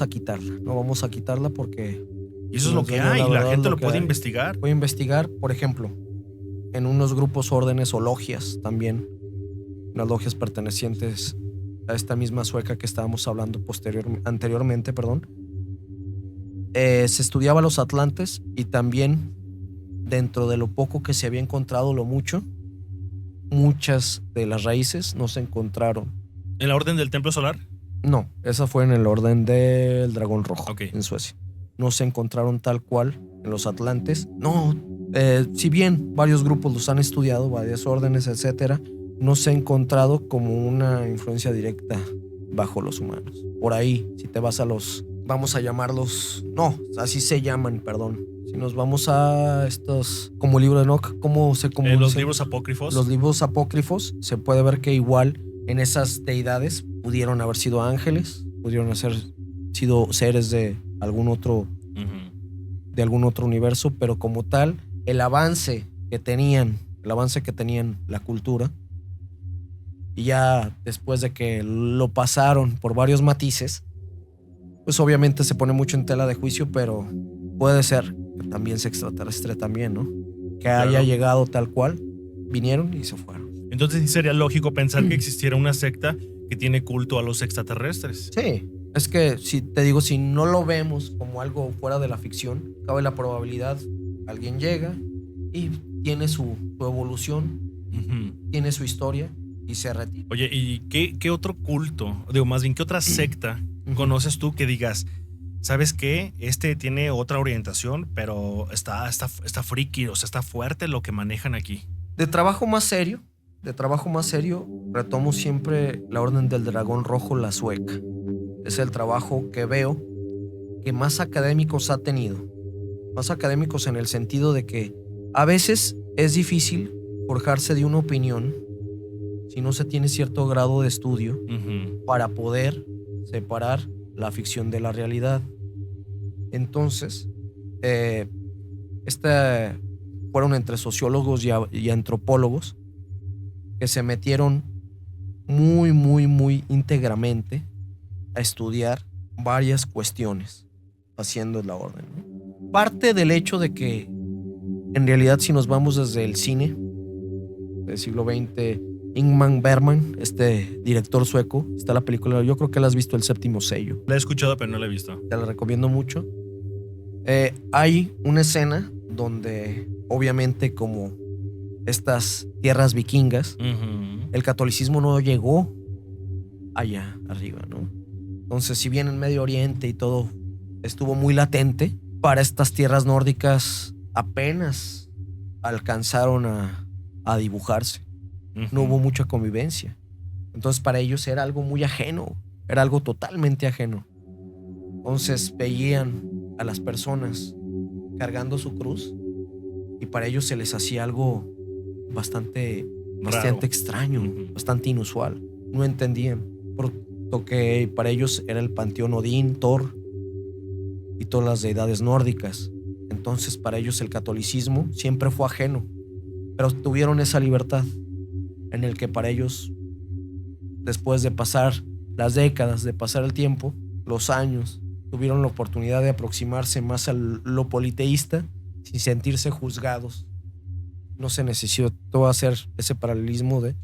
quitarla porque... Y eso es lo que hay, y la gente lo puede investigar. Puede investigar, por ejemplo, en unos grupos, órdenes o logias también, unas logias pertenecientes a esta misma sueca que estábamos hablando anteriormente, se estudiaba los atlantes, y también dentro de lo poco que se había encontrado, lo mucho, muchas de las raíces no se encontraron. ¿En la orden del templo solar? No, esa fue en el Orden del Dragón Rojo, Ok. en Suecia. No se encontraron tal cual en los Atlantes. No, si bien varios grupos los han estudiado, varias órdenes, etcétera, no se ha encontrado como una influencia directa bajo los humanos. Por ahí, si te vas a los, vamos a llamarlos, no, así se llaman, perdón. Si nos vamos a estos, como el libro de Enoch, ¿cómo se Los libros apócrifos. Los libros apócrifos, se puede ver que igual en esas deidades pudieron haber sido ángeles, pudieron haber sido seres de algún otro, de algún otro universo, pero como tal, el avance que tenían la cultura, y ya después de que lo pasaron por varios matices, pues obviamente se pone mucho en tela de juicio, pero puede ser que también sea extraterrestre también, ¿no? Que haya llegado tal cual, vinieron y se fueron. Entonces sí sería lógico pensar que existiera una secta que tiene culto a los extraterrestres. Sí, es que si te digo, si no lo vemos como algo fuera de la ficción, cabe la probabilidad, alguien llega y tiene su evolución, tiene su historia y se retira. Oye, ¿y qué otro culto, digo, más bien, qué otra secta conoces tú que digas, ¿sabes qué? Este tiene otra orientación, pero está friki, o sea, está fuerte lo que manejan aquí? De trabajo más serio, retomo siempre la Orden del Dragón Rojo, la sueca. Es el trabajo que veo que más académicos ha tenido. Más académicos en el sentido de que a veces es difícil forjarse de una opinión si no se tiene cierto grado de estudio para poder separar la ficción de la realidad. Entonces, fueron entre sociólogos y antropólogos que se metieron muy, muy, muy íntegramente a estudiar varias cuestiones haciendo la orden, ¿no? Parte del hecho de que, en realidad, si nos vamos desde el cine del siglo XX, Ingmar Bergman, este director sueco, está la película, yo creo que la has visto, El Séptimo Sello. La he escuchado, pero no la he visto. Te la recomiendo mucho. Hay una escena donde, obviamente, como estas tierras vikingas, el catolicismo no llegó allá arriba, ¿no? Entonces, si bien en Medio Oriente y todo estuvo muy latente, para estas tierras nórdicas apenas alcanzaron a dibujarse. No hubo mucha convivencia. Entonces, para ellos era algo muy ajeno, era algo totalmente ajeno. Entonces, veían a las personas cargando su cruz y para ellos se les hacía algo bastante extraño, bastante inusual. No entendían, porque para ellos era el panteón Odín, Thor y todas las deidades nórdicas. Entonces, para ellos el catolicismo siempre fue ajeno, pero tuvieron esa libertad en el que para ellos, después de pasar las décadas, de pasar el tiempo, los años, tuvieron la oportunidad de aproximarse más a lo politeísta sin sentirse juzgados. No se necesitó hacer ese paralelismo de,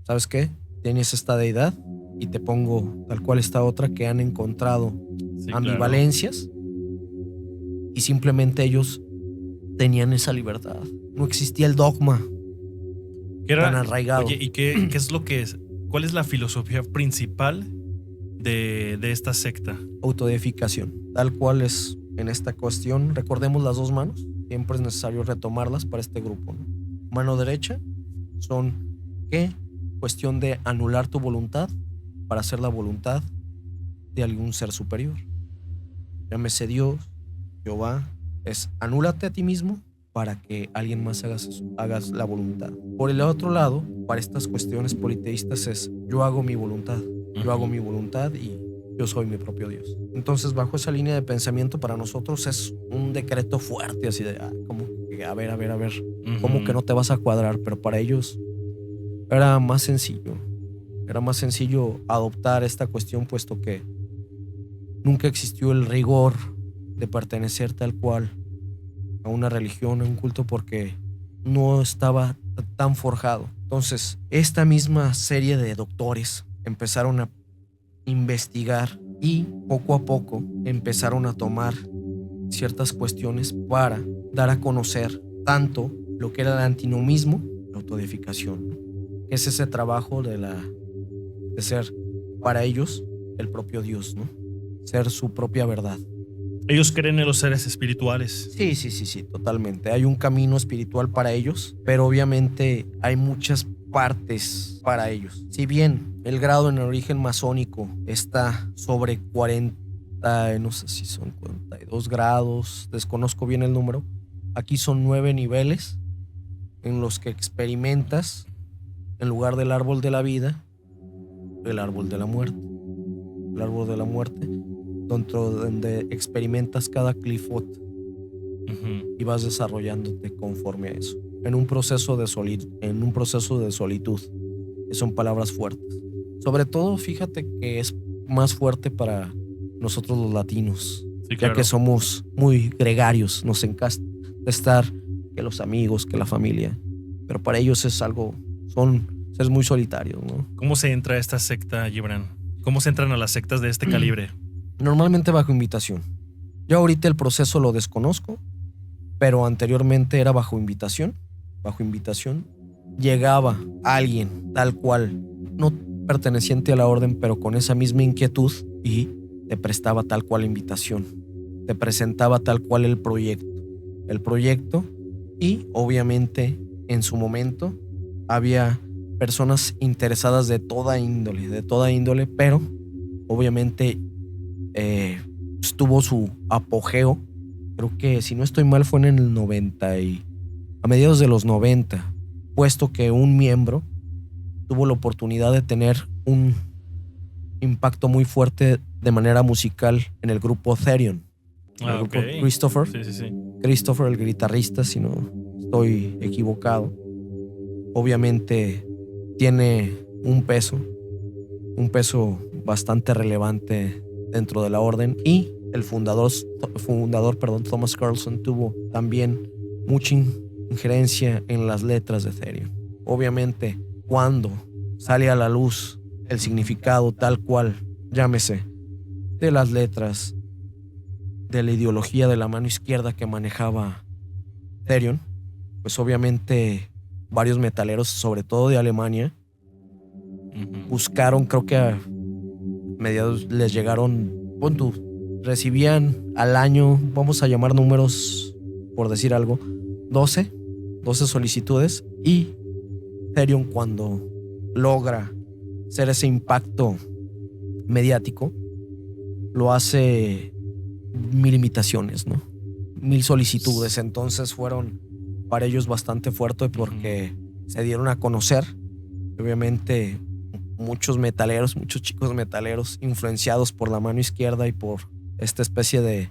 ¿sabes qué? Tienes esta deidad y te pongo tal cual esta otra, que han encontrado ambivalencias, claro. Y simplemente ellos tenían esa libertad. No existía el dogma tan arraigado. Oye, ¿y qué es lo que es? ¿Cuál es la filosofía principal de esta secta? Autodeificación. Tal cual es en esta cuestión. Recordemos las dos manos. Siempre es necesario retomarlas para este grupo, ¿no? Mano derecha son ¿qué? Cuestión de anular tu voluntad para hacer la voluntad de algún ser superior. Llámese Dios, Jehová. Es anúlate a ti mismo para que alguien más hagas la voluntad. Por el otro lado, para estas cuestiones politeístas es yo hago mi voluntad. Yo hago mi voluntad y yo soy mi propio Dios. Entonces, bajo esa línea de pensamiento, para nosotros es un decreto fuerte, así de, como que, a ver, ¿cómo que no te vas a cuadrar? Pero para ellos era más sencillo. Era más sencillo adoptar esta cuestión, puesto que nunca existió el rigor de pertenecer tal cual a una religión, a un culto, porque no estaba tan forjado. Entonces, esta misma serie de doctores empezaron a investigar y poco a poco empezaron a tomar ciertas cuestiones para dar a conocer tanto lo que era el antinomismo, la autodeificación, ¿no? Que es ese trabajo de ser para ellos el propio Dios, ¿no? Ser su propia verdad. Ellos creen en los seres espirituales. Sí, totalmente. Hay un camino espiritual para ellos, pero obviamente hay muchas partes para ellos. Si bien el grado en el origen masónico está sobre 40, no sé si son 42 grados, desconozco bien el número, aquí son 9 niveles en los que experimentas, en lugar del árbol de la vida, el árbol de la muerte. El árbol de la muerte, donde experimentas cada clifot y vas desarrollándote conforme a eso. En un proceso de solitud, que son palabras fuertes. Sobre todo, fíjate que es más fuerte para nosotros los latinos, Sí, claro. ya que somos muy gregarios, nos encanta estar, que los amigos, que la familia, pero para ellos es algo, son seres muy solitarios, ¿no? ¿Cómo se entra a esta secta, Gibran? ¿Cómo se entran a las sectas de este calibre? Normalmente bajo invitación. Yo ahorita el proceso lo desconozco, pero anteriormente era bajo invitación. Bajo invitación llegaba alguien tal cual, no perteneciente a la orden, pero con esa misma inquietud, y te prestaba tal cual la invitación. Te presentaba tal cual el proyecto. Y obviamente en su momento había personas interesadas de toda índole, pero obviamente tuvo su apogeo. Creo que, si no estoy mal, fue en el 90 a mediados de los 90, puesto que un miembro tuvo la oportunidad de tener un impacto muy fuerte de manera musical en el grupo Therion. El grupo Christopher. Sí. Christopher, el guitarrista, si no estoy equivocado. Obviamente tiene un peso bastante relevante dentro de la orden, y el fundador, Thomas Carlson, tuvo también mucha injerencia en las letras de Therion. Obviamente, cuando sale a la luz el significado tal cual, llámese, de las letras, de la ideología de la mano izquierda que manejaba Therion, pues obviamente varios metaleros, sobre todo de Alemania, buscaron, creo que a mediados les llegaron, recibían al año, vamos a llamar números por decir algo, 12 solicitudes, y Therion, cuando logra hacer ese impacto mediático, lo hace 1000 invitaciones, ¿no? 1000 solicitudes. Entonces fueron para ellos bastante fuerte, porque se dieron a conocer. Obviamente muchos chicos metaleros influenciados por la mano izquierda y por esta especie de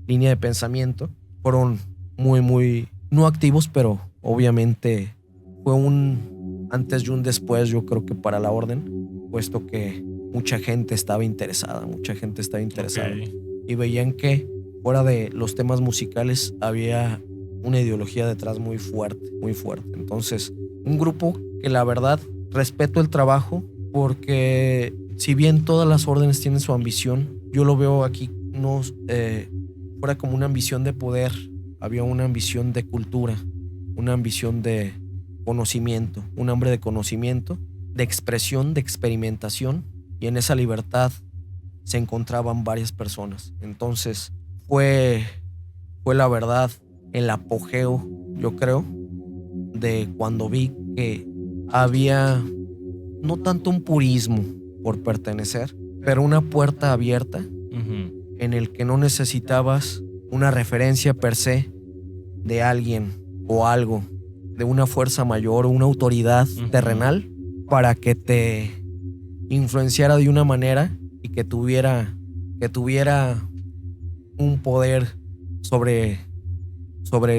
línea de pensamiento, fueron muy no activos, pero obviamente fue un antes y un después, yo creo que para la orden, puesto que mucha gente estaba interesada. Okay. Y veían que fuera de los temas musicales había una ideología detrás muy fuerte. Entonces, un grupo que, la verdad, respeto el trabajo, porque si bien todas las órdenes tienen su ambición, yo lo veo aquí no fuera como una ambición de poder, había una ambición de cultura, una ambición de conocimiento, un hambre de conocimiento, de expresión, de experimentación, y en esa libertad se encontraban varias personas. Entonces fue la verdad el apogeo, yo creo, de cuando vi que había no tanto un purismo por pertenecer, pero una puerta abierta en el que no necesitabas una referencia per se de alguien o algo, de una fuerza mayor o una autoridad terrenal, para que te influenciara de una manera y que tuviera un poder sobre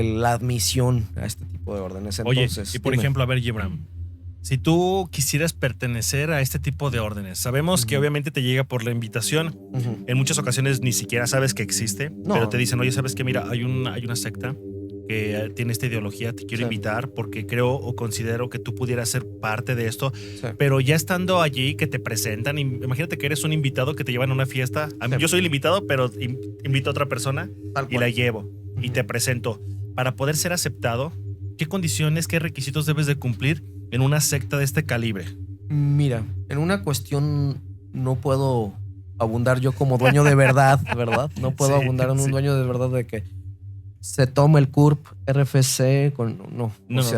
la admisión a este tipo de órdenes. Entonces, oye, y por ejemplo, a ver, Gibran, si tú quisieras pertenecer a este tipo de órdenes, sabemos que obviamente te llega por la invitación. En muchas ocasiones ni siquiera sabes que existe, pero te dicen, oye, ¿sabes qué? Mira, hay una secta que tiene esta ideología, te quiero invitar porque creo o considero que tú pudieras ser parte de esto. Pero ya estando allí, que te presentan, imagínate que eres un invitado que te llevan a una fiesta. Yo soy el invitado, pero invito a otra persona y la llevo y te presento. Para poder ser aceptado, ¿qué condiciones, qué requisitos debes de cumplir en una secta de este calibre? Mira, en una cuestión no puedo abundar yo como dueño de verdad, ¿verdad? No puedo abundar en un dueño de verdad de que se toma el CURP, RFC,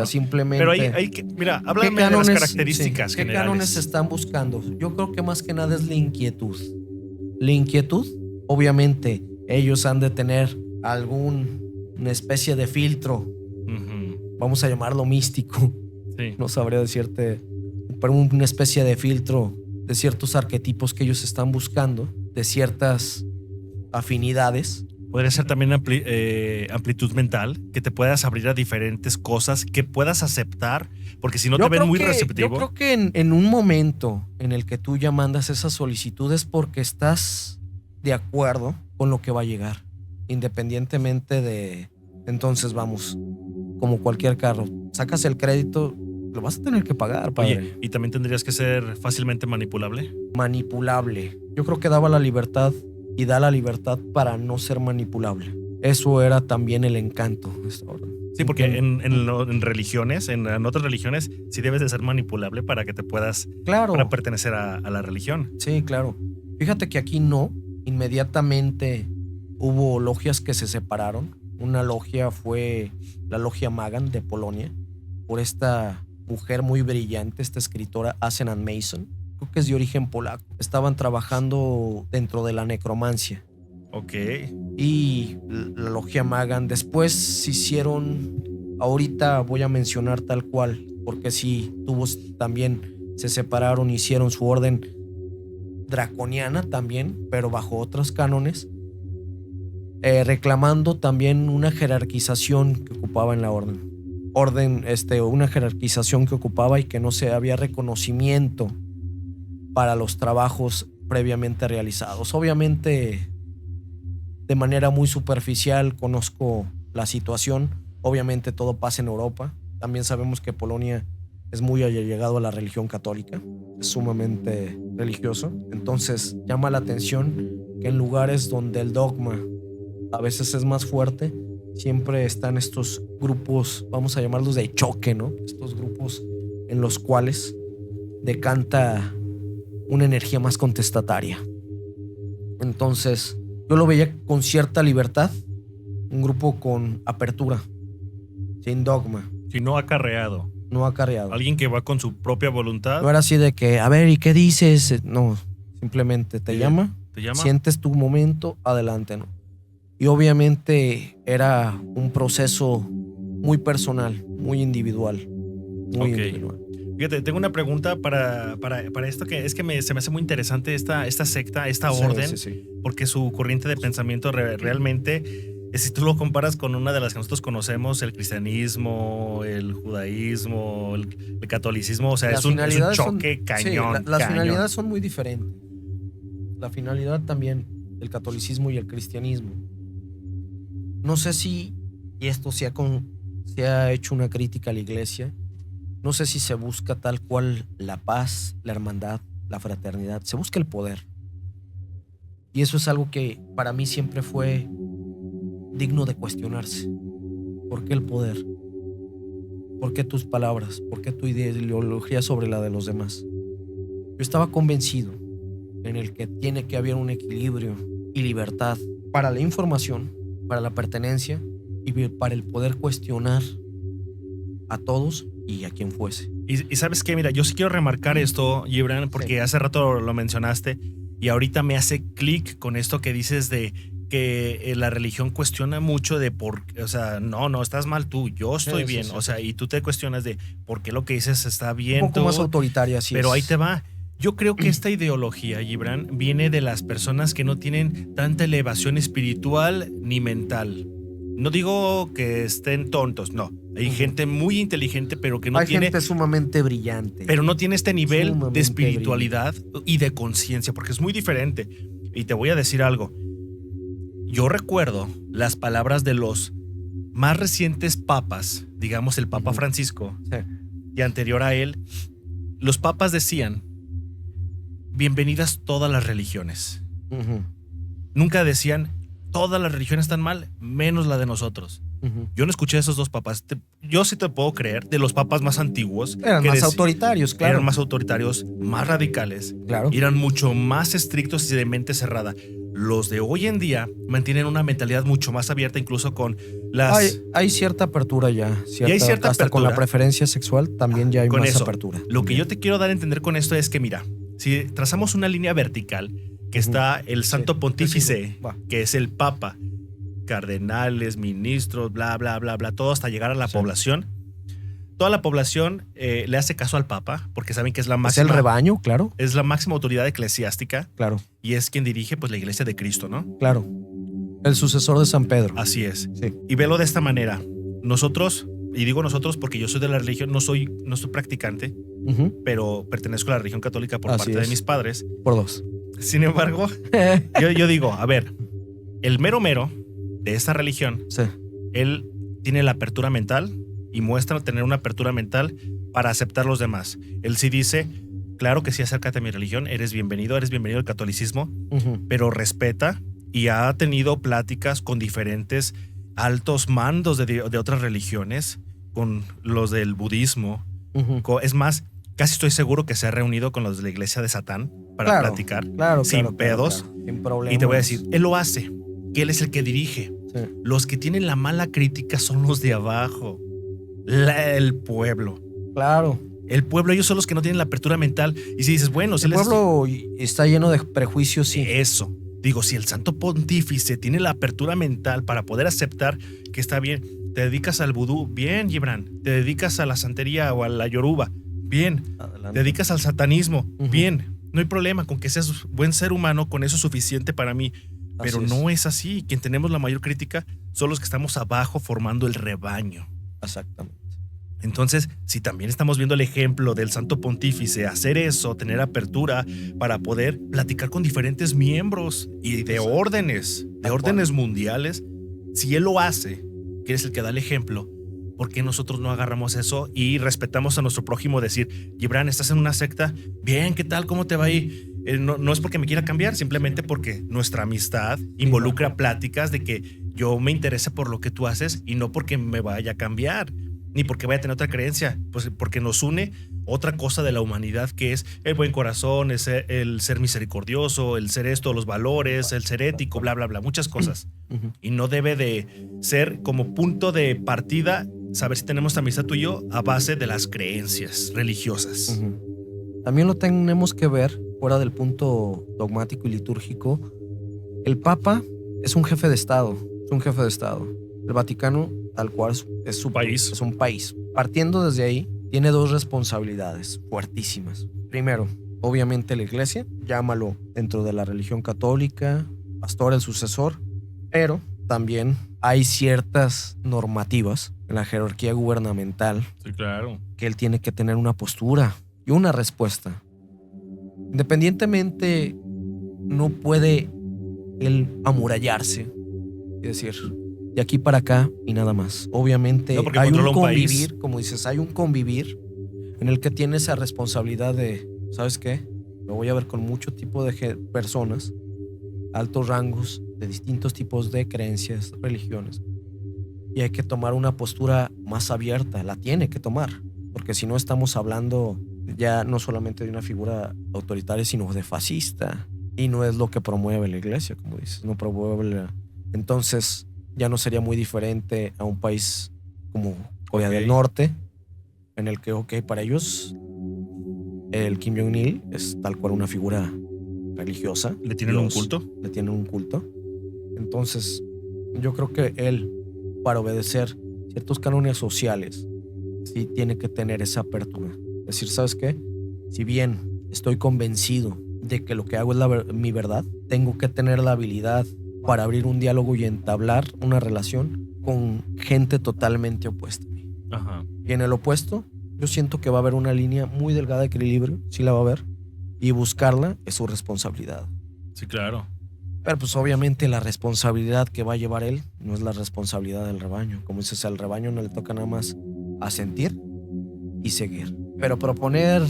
simplemente... Pero hay que, mira, háblame de las características ¿qué generales. cánones están buscando? Yo creo que más que nada es la inquietud. La inquietud, obviamente, ellos han de tener una especie de filtro, vamos a llamarlo místico, no sabría decirte, pero una especie de filtro de ciertos arquetipos que ellos están buscando, de ciertas afinidades. Podría ser también amplitud mental, que te puedas abrir a diferentes cosas, que puedas aceptar, porque si no te ven muy receptivo. Yo creo que en un momento en el que tú ya mandas esas solicitudes porque estás de acuerdo con lo que va a llegar, independientemente de... Entonces vamos, como cualquier carro, sacas el crédito, lo vas a tener que pagar, padre. Oye, ¿y también tendrías que ser fácilmente manipulable? Manipulable. Yo creo que daba la libertad y da la libertad para no ser manipulable. Eso era también el encanto. Sí, porque en religiones, en otras religiones, sí debes de ser manipulable para que te puedas... Claro. Para pertenecer a la religión. Sí, claro. Fíjate que aquí no. Inmediatamente hubo logias que se separaron. Una logia fue la Logia Magan de Polonia, por esta mujer muy brillante, esta escritora Asen Mason. Creo que es de origen polaco. Estaban trabajando dentro de la necromancia. Ok. Y la Logia Magan después se hicieron... Ahorita voy a mencionar tal cual, porque sí, también se separaron, hicieron su orden draconiana también, pero bajo otros cánones, reclamando también una jerarquización que ocupaba en la orden. Una jerarquización que ocupaba y que no se había reconocimiento para los trabajos previamente realizados. Obviamente, de manera muy superficial conozco la situación. Obviamente todo pasa en Europa. También sabemos que Polonia es muy allegado a la religión católica, es sumamente religioso. Entonces llama la atención que en lugares donde el dogma a veces es más fuerte, siempre están estos grupos, vamos a llamarlos de choque, ¿no? Estos grupos en los cuales decanta una energía más contestataria. Entonces yo lo veía con cierta libertad, un grupo con apertura, sin dogma. Si no acarreado. No acarreado. Alguien que va con su propia voluntad. No era así de que, a ver, ¿y qué dices? No, simplemente te llama, sientes tu momento, adelante, ¿no? Y obviamente era un proceso muy personal, muy individual. Muy individual. Fíjate, tengo una pregunta para esto, que es que se me hace muy interesante esta secta, esta orden, porque su corriente de pensamiento realmente... Si tú lo comparas con una de las que nosotros conocemos, el cristianismo, el judaísmo, el catolicismo, o sea, es un choque cañón. Las finalidades son muy diferentes. La finalidad también del catolicismo y el cristianismo. No sé si, y esto se ha hecho una crítica a la iglesia, no sé si se busca tal cual la paz, la hermandad, la fraternidad, se busca el poder. Y eso es algo que para mí siempre fue digno de cuestionarse. ¿Por qué el poder? ¿Por qué tus palabras? ¿Por qué tu ideología sobre la de los demás? Yo estaba convencido en el que tiene que haber un equilibrio y libertad para la información, para la pertenencia y para el poder cuestionar a todos y a quien fuese. Y sabes qué, mira, yo sí quiero remarcar esto, Gibran, porque hace rato lo mencionaste y ahorita me hace clic con esto que dices de que la religión cuestiona mucho de o sea, no, estás mal tú, yo estoy bien. O sea, y tú te cuestionas de por qué lo que dices está bien. Un poco más autoritaria, sí. Pero ahí te va. Yo creo que esta ideología, Gibran, viene de las personas que no tienen tanta elevación espiritual ni mental. No digo que estén tontos, no. Hay gente muy inteligente, pero que no tiene... Hay gente sumamente brillante. Pero no tiene este nivel de espiritualidad y de conciencia, porque es muy diferente. Y te voy a decir algo. Yo recuerdo las palabras de los más recientes papas, digamos el Papa Francisco, y anterior a él, los papas decían, bienvenidas todas las religiones. Nunca decían, todas las religiones están mal, menos la de nosotros. Ujú. Yo no escuché de esos dos papas. Yo sí te puedo creer de los papas más antiguos. Eran que más autoritarios, claro. Eran más autoritarios, más radicales. Claro. Y eran mucho más estrictos y de mente cerrada. Los de hoy en día mantienen una mentalidad mucho más abierta, incluso con las... Hay cierta apertura ya. hay cierta hasta con la apertura. preferencia sexual también ya hay Con más eso, apertura. Lo que También. yo te quiero dar a entender con esto es que, mira, si trazamos una línea vertical, que está el Santo Sí, Pontífice, sí, va. que es el Papa, cardenales, ministros, bla, bla, bla, bla, todo hasta llegar a la Sí. población. Toda la población le hace caso al Papa porque saben que es la Es máxima, el rebaño, claro. es la máxima autoridad eclesiástica Claro, y es quien dirige pues la iglesia de Cristo, ¿no? claro. El sucesor de San Pedro. Así es. Sí. Y velo de esta manera. Nosotros, y digo nosotros porque yo soy de la religión, no soy practicante, Ujú. pero pertenezco a la religión católica por Así parte de es. mis padres. Por dos. Sin embargo, yo digo, a ver, el mero mero de esta religión, Sí. él tiene la apertura mental y muestra tener una apertura mental para aceptar los demás. Él sí dice, claro que sí, acércate a mi religión, eres bienvenido al catolicismo, Ujú. pero respeta y ha tenido pláticas con diferentes altos mandos de otras religiones, con los del budismo. Ujú. Es más, casi estoy seguro que se ha reunido con los de la iglesia de Satán para Claro, platicar Claro, sin claro, pedos. claro. Sin problemas. Y te voy a decir, él lo hace, que él es el que dirige. Sí. Los que tienen la mala crítica son los de abajo, el pueblo. Claro. El pueblo, ellos son los que no tienen la apertura mental. Y si dices, bueno, si El les- pueblo está lleno de prejuicios, sí. Eso. Digo, si el Santo Pontífice tiene la apertura mental para poder aceptar que está bien, te dedicas al vudú, bien, Gibran. Te dedicas a la santería o a la yoruba, bien. Adelante. Te dedicas al satanismo, Ujú. bien. No hay problema con que seas buen ser humano, con eso es suficiente para mí. Pero Así es. no es así. Quien tenemos la mayor crítica son los que estamos abajo formando el rebaño. Exactamente. Entonces, si también estamos viendo el ejemplo del Santo Pontífice hacer eso, tener apertura para poder platicar con diferentes miembros y de Exacto. órdenes, de Tal órdenes mundiales, si él lo hace, que es el que da el ejemplo, ¿por qué nosotros no agarramos eso y respetamos a nuestro prójimo? Decir, Gibran, estás en una secta, bien, ¿qué tal? ¿Cómo te va ahí? No es porque me quiera cambiar, simplemente porque nuestra amistad involucra pláticas de que yo me interese por lo que tú haces y no porque me vaya a cambiar, ni porque vaya a tener otra creencia, pues porque nos une otra cosa de la humanidad, que es el buen corazón, el ser misericordioso, el ser esto, los valores, el ser ético, bla, bla, bla, muchas cosas. Ujú. Y no debe de ser como punto de partida saber si tenemos amistad tú y yo a base de las creencias religiosas. Ujú. También lo tenemos que ver fuera del punto dogmático y litúrgico. El Papa es un jefe de Estado. Es un jefe de Estado. El Vaticano, tal cual, es su País. Es un país. Partiendo desde ahí, tiene dos responsabilidades fuertísimas. Primero, obviamente la iglesia, llámalo dentro de la religión católica, pastor, el sucesor, pero también hay ciertas normativas en la jerarquía gubernamental Sí, claro. que él tiene que tener una postura y una respuesta. Independientemente, no puede él amurallarse y decir, de aquí para acá y nada más. Obviamente No, porque hay un controla un país. convivir, como dices, hay un convivir en el que tiene esa responsabilidad de, ¿sabes qué? Me voy a ver con mucho tipo de personas, altos rangos, de distintos tipos de creencias, religiones. Y hay que tomar una postura más abierta, la tiene que tomar, porque si no estamos hablando ya no solamente de una figura autoritaria, sino de fascista. Y no es lo que promueve la iglesia, como dices, no promueve Entonces ya no sería muy diferente a un país como Corea del Norte, en el que, ok, para ellos el Kim Jong-il es tal cual una figura religiosa. ¿Le tienen Dios, un culto? Le tienen un culto. Entonces, yo creo que él, para obedecer ciertos cánones sociales, sí tiene que tener esa apertura. Es decir, ¿sabes qué? Si bien estoy convencido de que lo que hago es mi verdad, tengo que tener la habilidad para abrir un diálogo y entablar una relación con gente totalmente opuesta a mí. Ajá. Y en el opuesto, yo siento que va a haber una línea muy delgada de equilibrio, sí la va a haber, y buscarla es su responsabilidad. Sí, claro. Pero pues obviamente la responsabilidad que va a llevar él no es la responsabilidad del rebaño. Como dices, al rebaño no le toca nada más asentir y seguir. Pero proponer,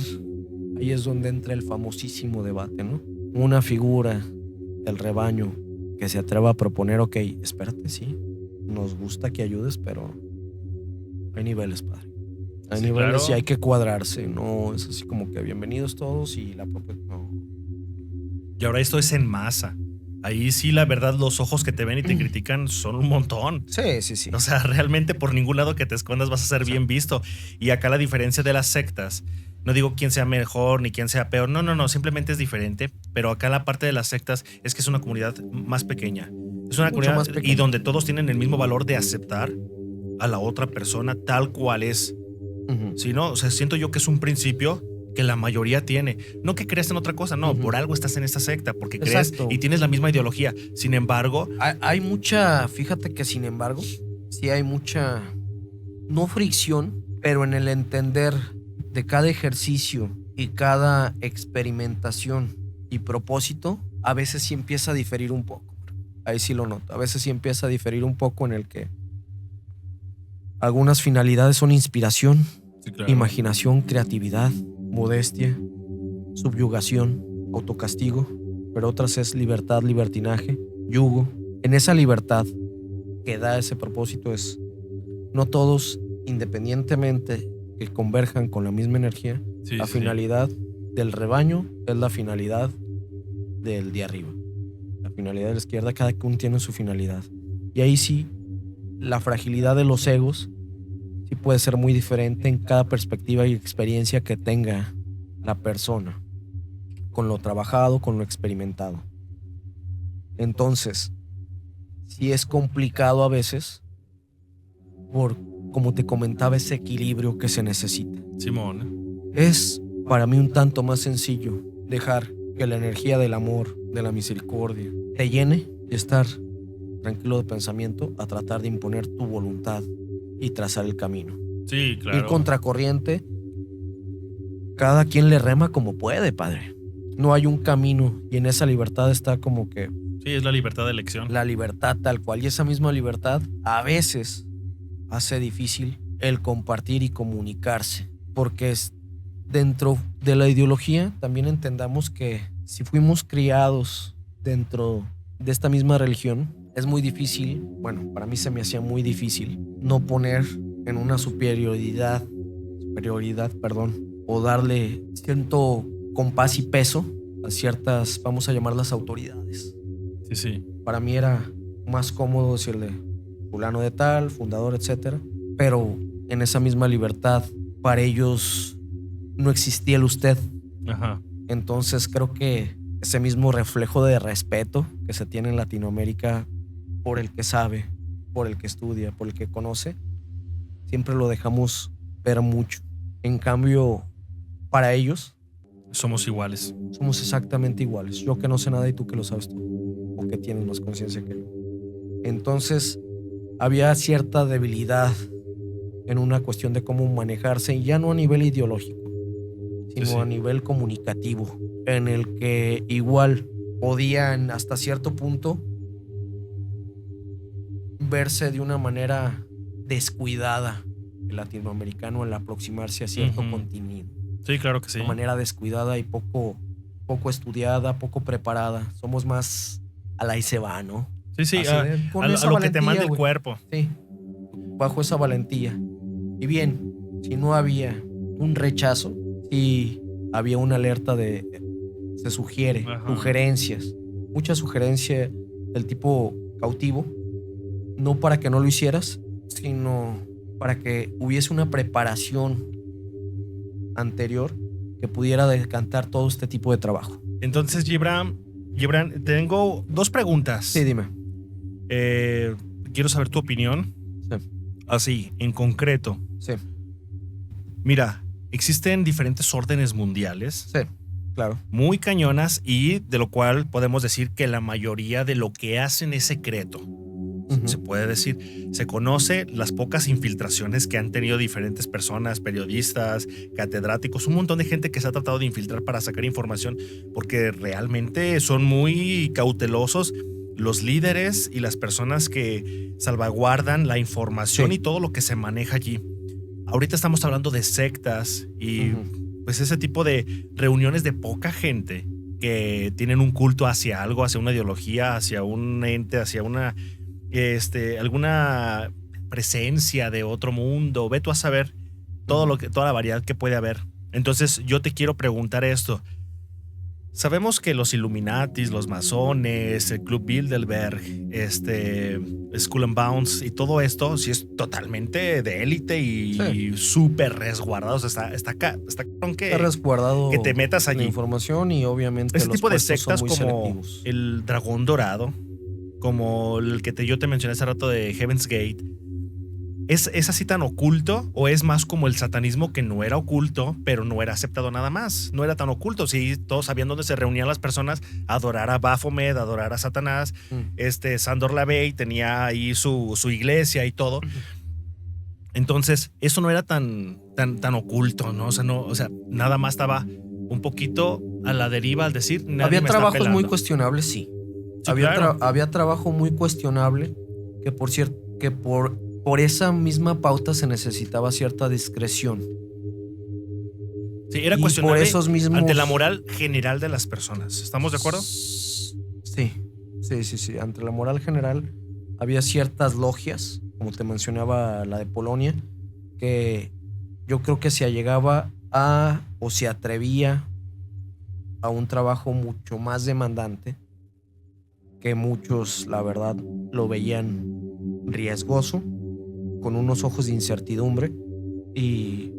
ahí es donde entra el famosísimo debate, ¿no? Una figura del rebaño que se atreva a proponer, ok, espérate, sí, nos gusta que ayudes, pero hay niveles, padre. Hay Sí, niveles claro. y hay que cuadrarse. No es así como que bienvenidos todos y la propia. No. Y ahora esto es en masa. Ahí sí, la verdad, los ojos que te ven y te critican son un montón. Sí. O sea, realmente por ningún lado que te escondas vas a ser bien visto. Y acá la diferencia de las sectas, no digo quién sea mejor ni quién sea peor, no, simplemente es diferente. Pero acá la parte de las sectas es que es una comunidad más pequeña. Es una Mucho comunidad más pequeña. y donde todos tienen el mismo valor de aceptar a la otra persona tal cual es. Ujú. ¿Sí, no? O sea, siento yo que es un principio que la mayoría tiene. No que creas en otra cosa, no, por algo estás en esta secta, porque crees Exacto. y tienes la misma ideología. Sin embargo, Hay mucha, fíjate que sin embargo, sí hay mucha, no fricción, pero en el entender de cada ejercicio y cada experimentación y propósito, a veces sí empieza a diferir un poco. Ahí sí lo noto. A veces sí empieza a diferir un poco en el que algunas finalidades son inspiración, imaginación, creatividad, modestia, subyugación, autocastigo, pero otras es libertad, libertinaje, yugo. En esa libertad que da ese propósito es no todos, independientemente que converjan con la misma energía, sí, la sí. finalidad del rebaño es la finalidad del de arriba. La finalidad de la izquierda, cada uno tiene su finalidad. Y ahí sí, la fragilidad de los egos sí puede ser muy diferente en cada perspectiva y experiencia que tenga la persona, con lo trabajado, con lo experimentado. Entonces, sí es complicado a veces por, como te comentaba, ese equilibrio que se necesita. Simón. Es para mí un tanto más sencillo dejar que la energía del amor, de la misericordia, te llene y estar tranquilo de pensamiento a tratar de imponer tu voluntad y trazar el camino. Sí, claro. Ir contracorriente, cada quien le rema como puede, padre. No hay un camino y en esa libertad está como que Sí, es la libertad de elección. la libertad tal cual. Y esa misma libertad a veces hace difícil el compartir y comunicarse. Porque es dentro de la ideología también entendamos que si fuimos criados dentro de esta misma religión, es muy difícil, bueno, para mí se me hacía muy difícil no poner en una superioridad, o darle cierto compás y peso a ciertas, vamos a llamarlas autoridades. Sí, sí. Para mí era más cómodo decirle fulano de tal, fundador, etcétera, pero en esa misma libertad para ellos no existía el usted. Ajá. Entonces creo que ese mismo reflejo de respeto que se tiene en Latinoamérica por el que sabe, por el que estudia, por el que conoce, siempre lo dejamos ver mucho. En cambio, para ellos Somos iguales. somos exactamente iguales. Yo que no sé nada y tú que lo sabes tú, o que tienes más conciencia que yo. Entonces, había cierta debilidad en una cuestión de cómo manejarse, y ya no a nivel ideológico, sino Sí, sí. a nivel comunicativo, en el que igual podían hasta cierto punto verse de una manera descuidada el latinoamericano al aproximarse a cierto contenido. Sí, claro que sí. De manera descuidada y poco estudiada, poco preparada. Somos más a la y se va, ¿no? Sí, sí. Así A con lo esa que te valentía, manda el güey. cuerpo. Sí, bajo esa valentía. Y bien, si no había un rechazo, si había una alerta de se sugiere, Ajá. sugerencias, mucha sugerencia del tipo cautivo, no para que no lo hicieras, sino para que hubiese una preparación anterior que pudiera decantar todo este tipo de trabajo. Entonces, Gibran, tengo dos preguntas. Sí, dime. Quiero saber tu opinión. Sí. Así, en concreto. Sí, Mira, existen diferentes órdenes mundiales sí, claro. muy cañonas y de lo cual podemos decir que la mayoría de lo que hacen es secreto. Se puede decir, se conoce las pocas infiltraciones que han tenido diferentes personas, periodistas, catedráticos, un montón de gente que se ha tratado de infiltrar para sacar información, porque realmente son muy cautelosos los líderes y las personas que salvaguardan la información Sí. y todo lo que se maneja allí. Ahorita estamos hablando de sectas y pues ese tipo de reuniones de poca gente que tienen un culto hacia algo, hacia una ideología, hacia un ente, hacia una alguna presencia de otro mundo, ve tú a saber toda la variedad que puede haber. Entonces yo te quiero preguntar esto. Sabemos que los Illuminatis, los masones, el Club Bilderberg, Skull and Bones y todo esto sí es totalmente de élite y súper resguardado. O sea, está cabrón Está resguardado que te metas allí. la información y obviamente Ese los tipo de puestos sectas son muy como selectivos. el Dragón Dorado, como el que yo te mencioné hace rato de Heaven's Gate, ¿es así tan oculto o es más como el satanismo que no era oculto, pero no era aceptado nada más? No era tan oculto, sí, todos sabían dónde se reunían las personas a adorar a Baphomet, a adorar a Satanás. Sandor Lavey tenía ahí su iglesia y todo. Entonces, eso no era tan oculto, ¿no? O sea, nada más estaba un poquito a la deriva al decir, nadie Había me está trabajos pelando. muy cuestionables, sí. Sí, Había, claro. había trabajo muy cuestionable que por cierto, que por esa misma pauta se necesitaba cierta discreción. Sí, era Y cuestionable por esos mismos... ante la moral general de las personas. ¿Estamos de acuerdo? Sí. Ante la moral general había ciertas logias, como te mencionaba la de Polonia, que yo creo que se allegaba a o se atrevía a un trabajo mucho más demandante, que muchos, la verdad, lo veían riesgoso, con unos ojos de incertidumbre y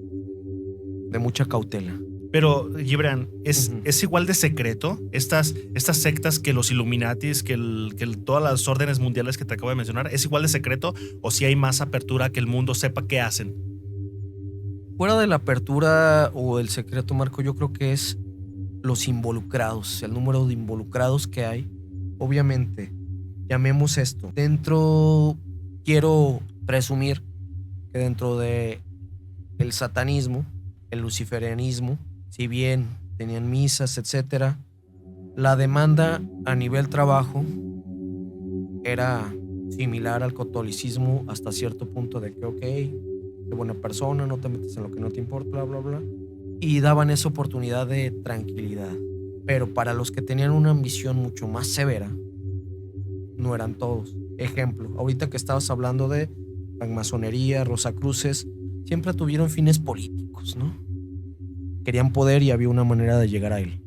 de mucha cautela. Pero, Gibran, ¿es igual de secreto estas sectas que los Illuminatis, que todas las órdenes mundiales que te acabo de mencionar? ¿Es igual de secreto o si hay más apertura que el mundo sepa qué hacen? Fuera de la apertura o el secreto, Marco, yo creo que es los involucrados, el número de involucrados que hay. Obviamente, llamemos esto. Quiero presumir que dentro de el satanismo, el luciferianismo, si bien tenían misas, etcétera, la demanda a nivel trabajo era similar al catolicismo hasta cierto punto de que, ok, qué buena persona, no te metes en lo que no te importa, bla, bla, bla. Y daban esa oportunidad de tranquilidad. Pero para los que tenían una ambición mucho más severa, no eran todos. Ejemplo, ahorita que estabas hablando de francmasonería, Rosacruces, siempre tuvieron fines políticos, ¿no? Querían poder y había una manera de llegar a él.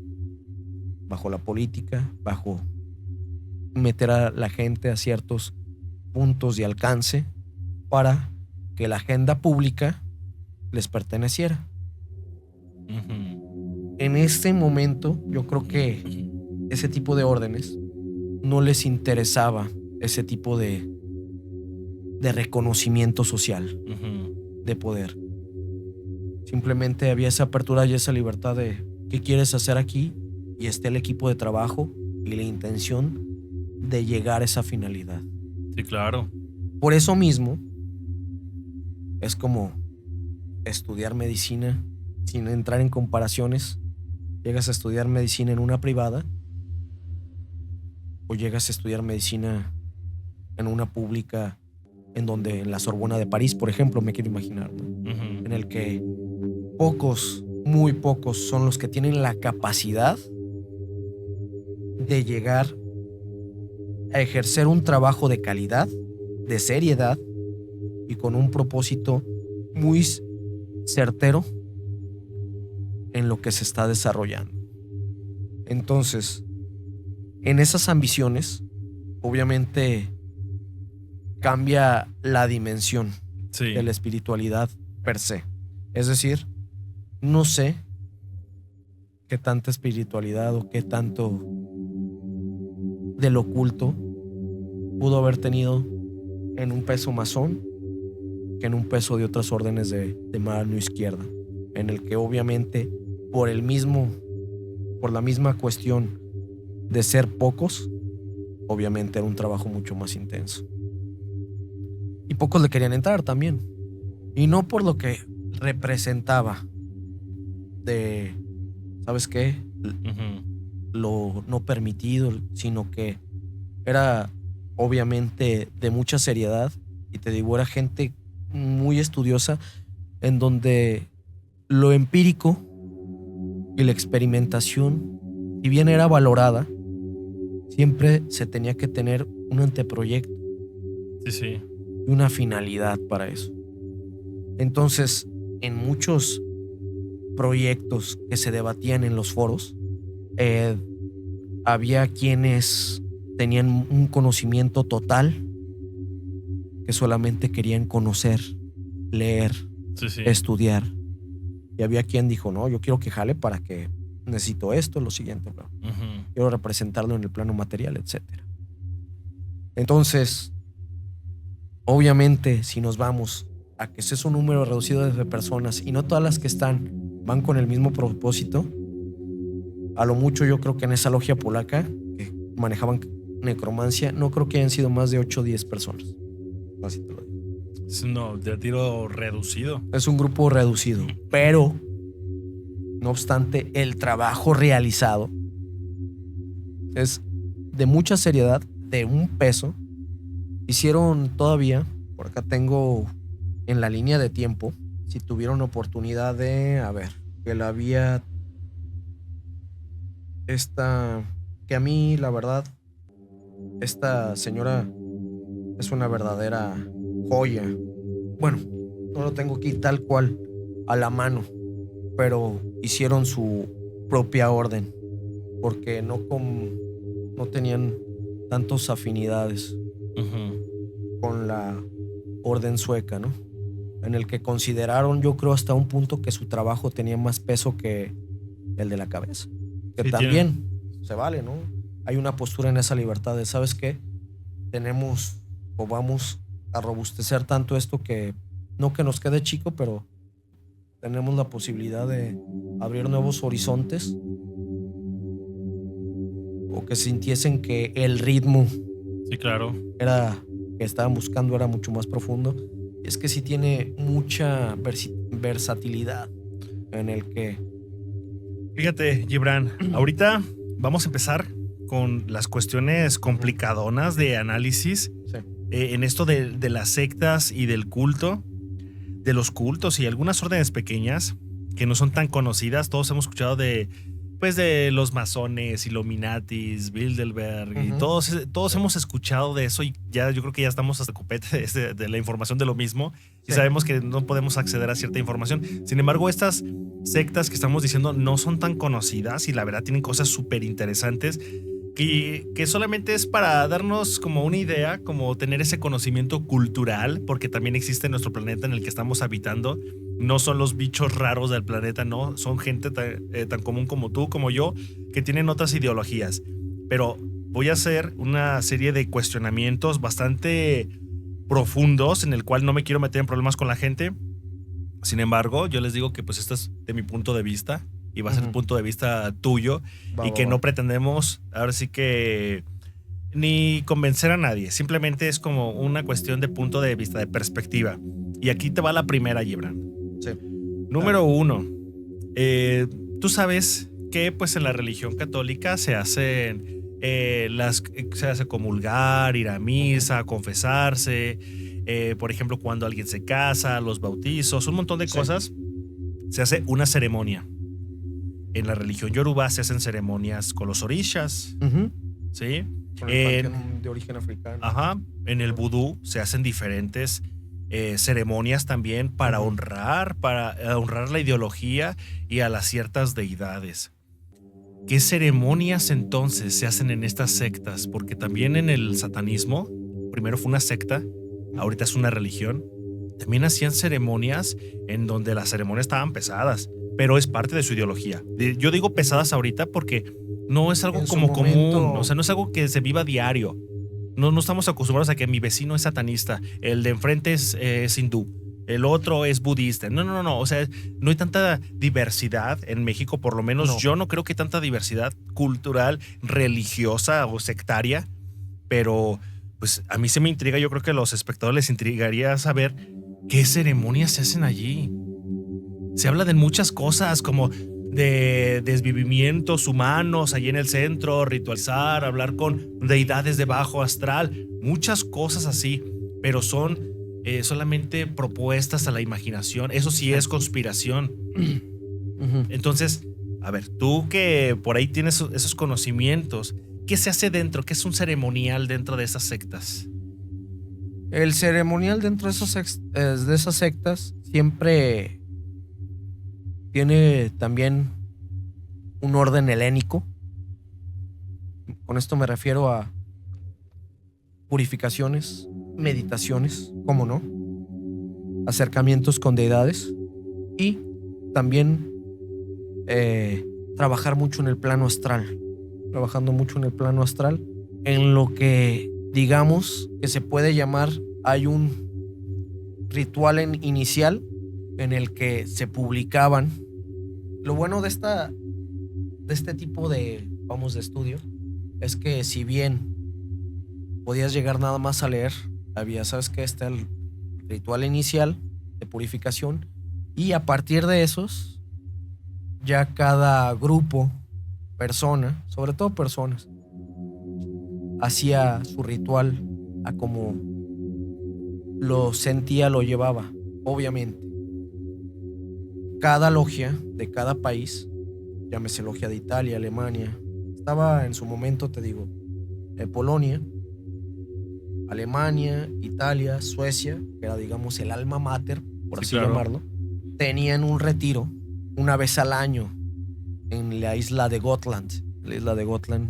Bajo la política, bajo meter a la gente a ciertos puntos de alcance para que la agenda pública les perteneciera. En este momento, yo creo que ese tipo de órdenes no les interesaba ese tipo de reconocimiento social, de poder. Simplemente había esa apertura y esa libertad de qué quieres hacer aquí, y está el equipo de trabajo y la intención de llegar a esa finalidad. Sí, claro. Por eso mismo es como estudiar medicina sin entrar en comparaciones. Llegas a estudiar medicina en una privada o llegas a estudiar medicina en una pública, en donde en la Sorbona de París, por ejemplo, me quiero imaginar, ¿no? En el que pocos, muy pocos son los que tienen la capacidad de llegar a ejercer un trabajo de calidad, de seriedad y con un propósito muy certero en lo que se está desarrollando. Entonces, en esas ambiciones, obviamente cambia la dimensión de la espiritualidad per se. Es decir, no sé qué tanta espiritualidad o qué tanto del oculto pudo haber tenido en un peso masón que en un peso de otras órdenes de mano izquierda, en el que obviamente por la misma cuestión de ser pocos, obviamente era un trabajo mucho más intenso. Y pocos le querían entrar también. Y no por lo que representaba de, ¿sabes qué? Lo no permitido, sino que era obviamente de mucha seriedad. Y te digo, era gente muy estudiosa, en donde lo empírico y la experimentación, si bien era valorada, siempre se tenía que tener un anteproyecto Sí, sí. y una finalidad para eso. Entonces, en muchos proyectos que se debatían en los foros, había quienes tenían un conocimiento total, que solamente querían conocer, leer, Sí, sí. estudiar. Y había quien dijo, no, yo quiero que jale para que necesito esto, lo siguiente, bro. Ujú. Quiero representarlo en el plano material, etcétera. Entonces, obviamente, si nos vamos a que ese es un número reducido de personas y no todas las que están van con el mismo propósito, a lo mucho yo creo que en esa logia polaca que manejaban necromancia, no creo que hayan sido más de 8 o 10 personas. Así te lo digo. No, de tiro reducido. Es un grupo reducido, pero no obstante, el trabajo realizado es de mucha seriedad, de un peso. Hicieron todavía, por acá tengo en la línea de tiempo, si tuvieron oportunidad de, a ver, que la había que a mí, la verdad, esta señora es una verdadera joya. Bueno, no lo tengo aquí tal cual a la mano, pero hicieron su propia orden porque no tenían tantas afinidades Ujú. con la orden sueca, ¿no? En el que consideraron, yo creo, hasta un punto que su trabajo tenía más peso que el de la cabeza. Que Sí, también se vale, ¿no? Hay una postura en esa libertad de, ¿sabes qué? Tenemos o vamos a robustecer tanto esto que no que nos quede chico, pero tenemos la posibilidad de abrir nuevos horizontes o que sintiesen que el ritmo Sí, claro. que estaban buscando era mucho más profundo. Y es que sí tiene mucha versatilidad en el que... Fíjate, Gibran, ahorita vamos a empezar con las cuestiones complicadonas de análisis Sí. en esto de las sectas y del culto, de los cultos y algunas órdenes pequeñas que no son tan conocidas. Todos hemos escuchado de los masones, Illuminatis, Bilderberg, y todos hemos escuchado de eso y ya yo creo que ya estamos hasta copete de la información de lo mismo y Sí. sabemos que no podemos acceder a cierta información. Sin embargo, estas sectas que estamos diciendo no son tan conocidas y la verdad tienen cosas súper interesantes que solamente es para darnos como una idea, como tener ese conocimiento cultural, porque también existe nuestro planeta en el que estamos habitando. No son los bichos raros del planeta, no, son gente tan común como tú, como yo, que tienen otras ideologías. Pero voy a hacer una serie de cuestionamientos bastante profundos en el cual no me quiero meter en problemas con la gente. Sin embargo, yo les digo que pues esto es de mi punto de vista y va a ser el punto de vista tuyo y que no pretendemos, ahora sí que ni convencer a nadie, simplemente es como una cuestión de punto de vista, de perspectiva. Y aquí te va la primera, Gibran. Sí. Número 1. Tú sabes que pues en la religión católica se hacen se hace comulgar, ir a misa, confesarse, por ejemplo cuando alguien se casa, los bautizos, un montón de cosas. Se hace una ceremonia. En la religión yoruba se hacen ceremonias con los orishas, ¿sí? Con el panteón de origen africano. Ajá. En el vudú se hacen diferentes ceremonias también para honrar la ideología y a las ciertas deidades. ¿Qué ceremonias entonces se hacen en estas sectas? Porque también en el satanismo, primero fue una secta, ahorita es una religión, también hacían ceremonias en donde las ceremonias estaban pesadas, pero es parte de su ideología. Yo digo pesadas ahorita porque no es algo como común, o sea, no es algo que se viva diario. No estamos acostumbrados a que mi vecino es satanista, el de enfrente es hindú, el otro es budista. No. O sea, no hay tanta diversidad en México, por lo menos yo no creo que tanta diversidad cultural, religiosa o sectaria, pero pues a mí se me intriga, yo creo que a los espectadores les intrigaría saber qué ceremonias se hacen allí. Se habla de muchas cosas como de desvivimientos humanos allí en el centro, ritualizar, hablar con deidades de bajo astral, muchas cosas así, pero son solamente propuestas a la imaginación. Eso sí es conspiración. Entonces, a ver, tú que por ahí tienes esos conocimientos, ¿qué se hace dentro? ¿Qué es un ceremonial dentro de esas sectas? El ceremonial dentro de esas sectas siempre tiene también un orden helénico. Con esto me refiero a purificaciones, meditaciones, ¿cómo no? Acercamientos con deidades y también trabajar mucho en el plano astral. Trabajando mucho en el plano astral, en lo que digamos que se puede llamar, hay un ritual inicial en el que se publicaban. Lo bueno de este tipo de estudio es que si bien podías llegar nada más a leer, sabes que está el ritual inicial de purificación y a partir de esos ya cada grupo, persona, sobre todo personas, hacía su ritual a como lo sentía, lo llevaba. Obviamente, cada logia de cada país, llámese logia de Italia, Alemania, estaba en su momento, te digo, Polonia, Alemania, Italia, Suecia, que era, digamos, el alma mater, por así llamarlo, tenían un retiro una vez al año en la isla de Gotland,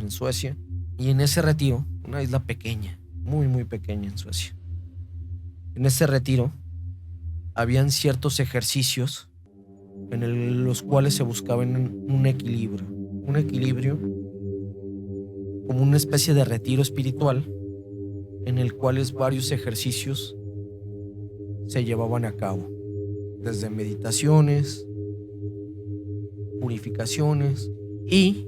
en Suecia. Y en ese retiro, una isla pequeña, muy, muy pequeña en Suecia, en ese retiro habían ciertos ejercicios en los cuales se buscaba un equilibrio, como una especie de retiro espiritual, en el cual varios ejercicios se llevaban a cabo, desde meditaciones, purificaciones y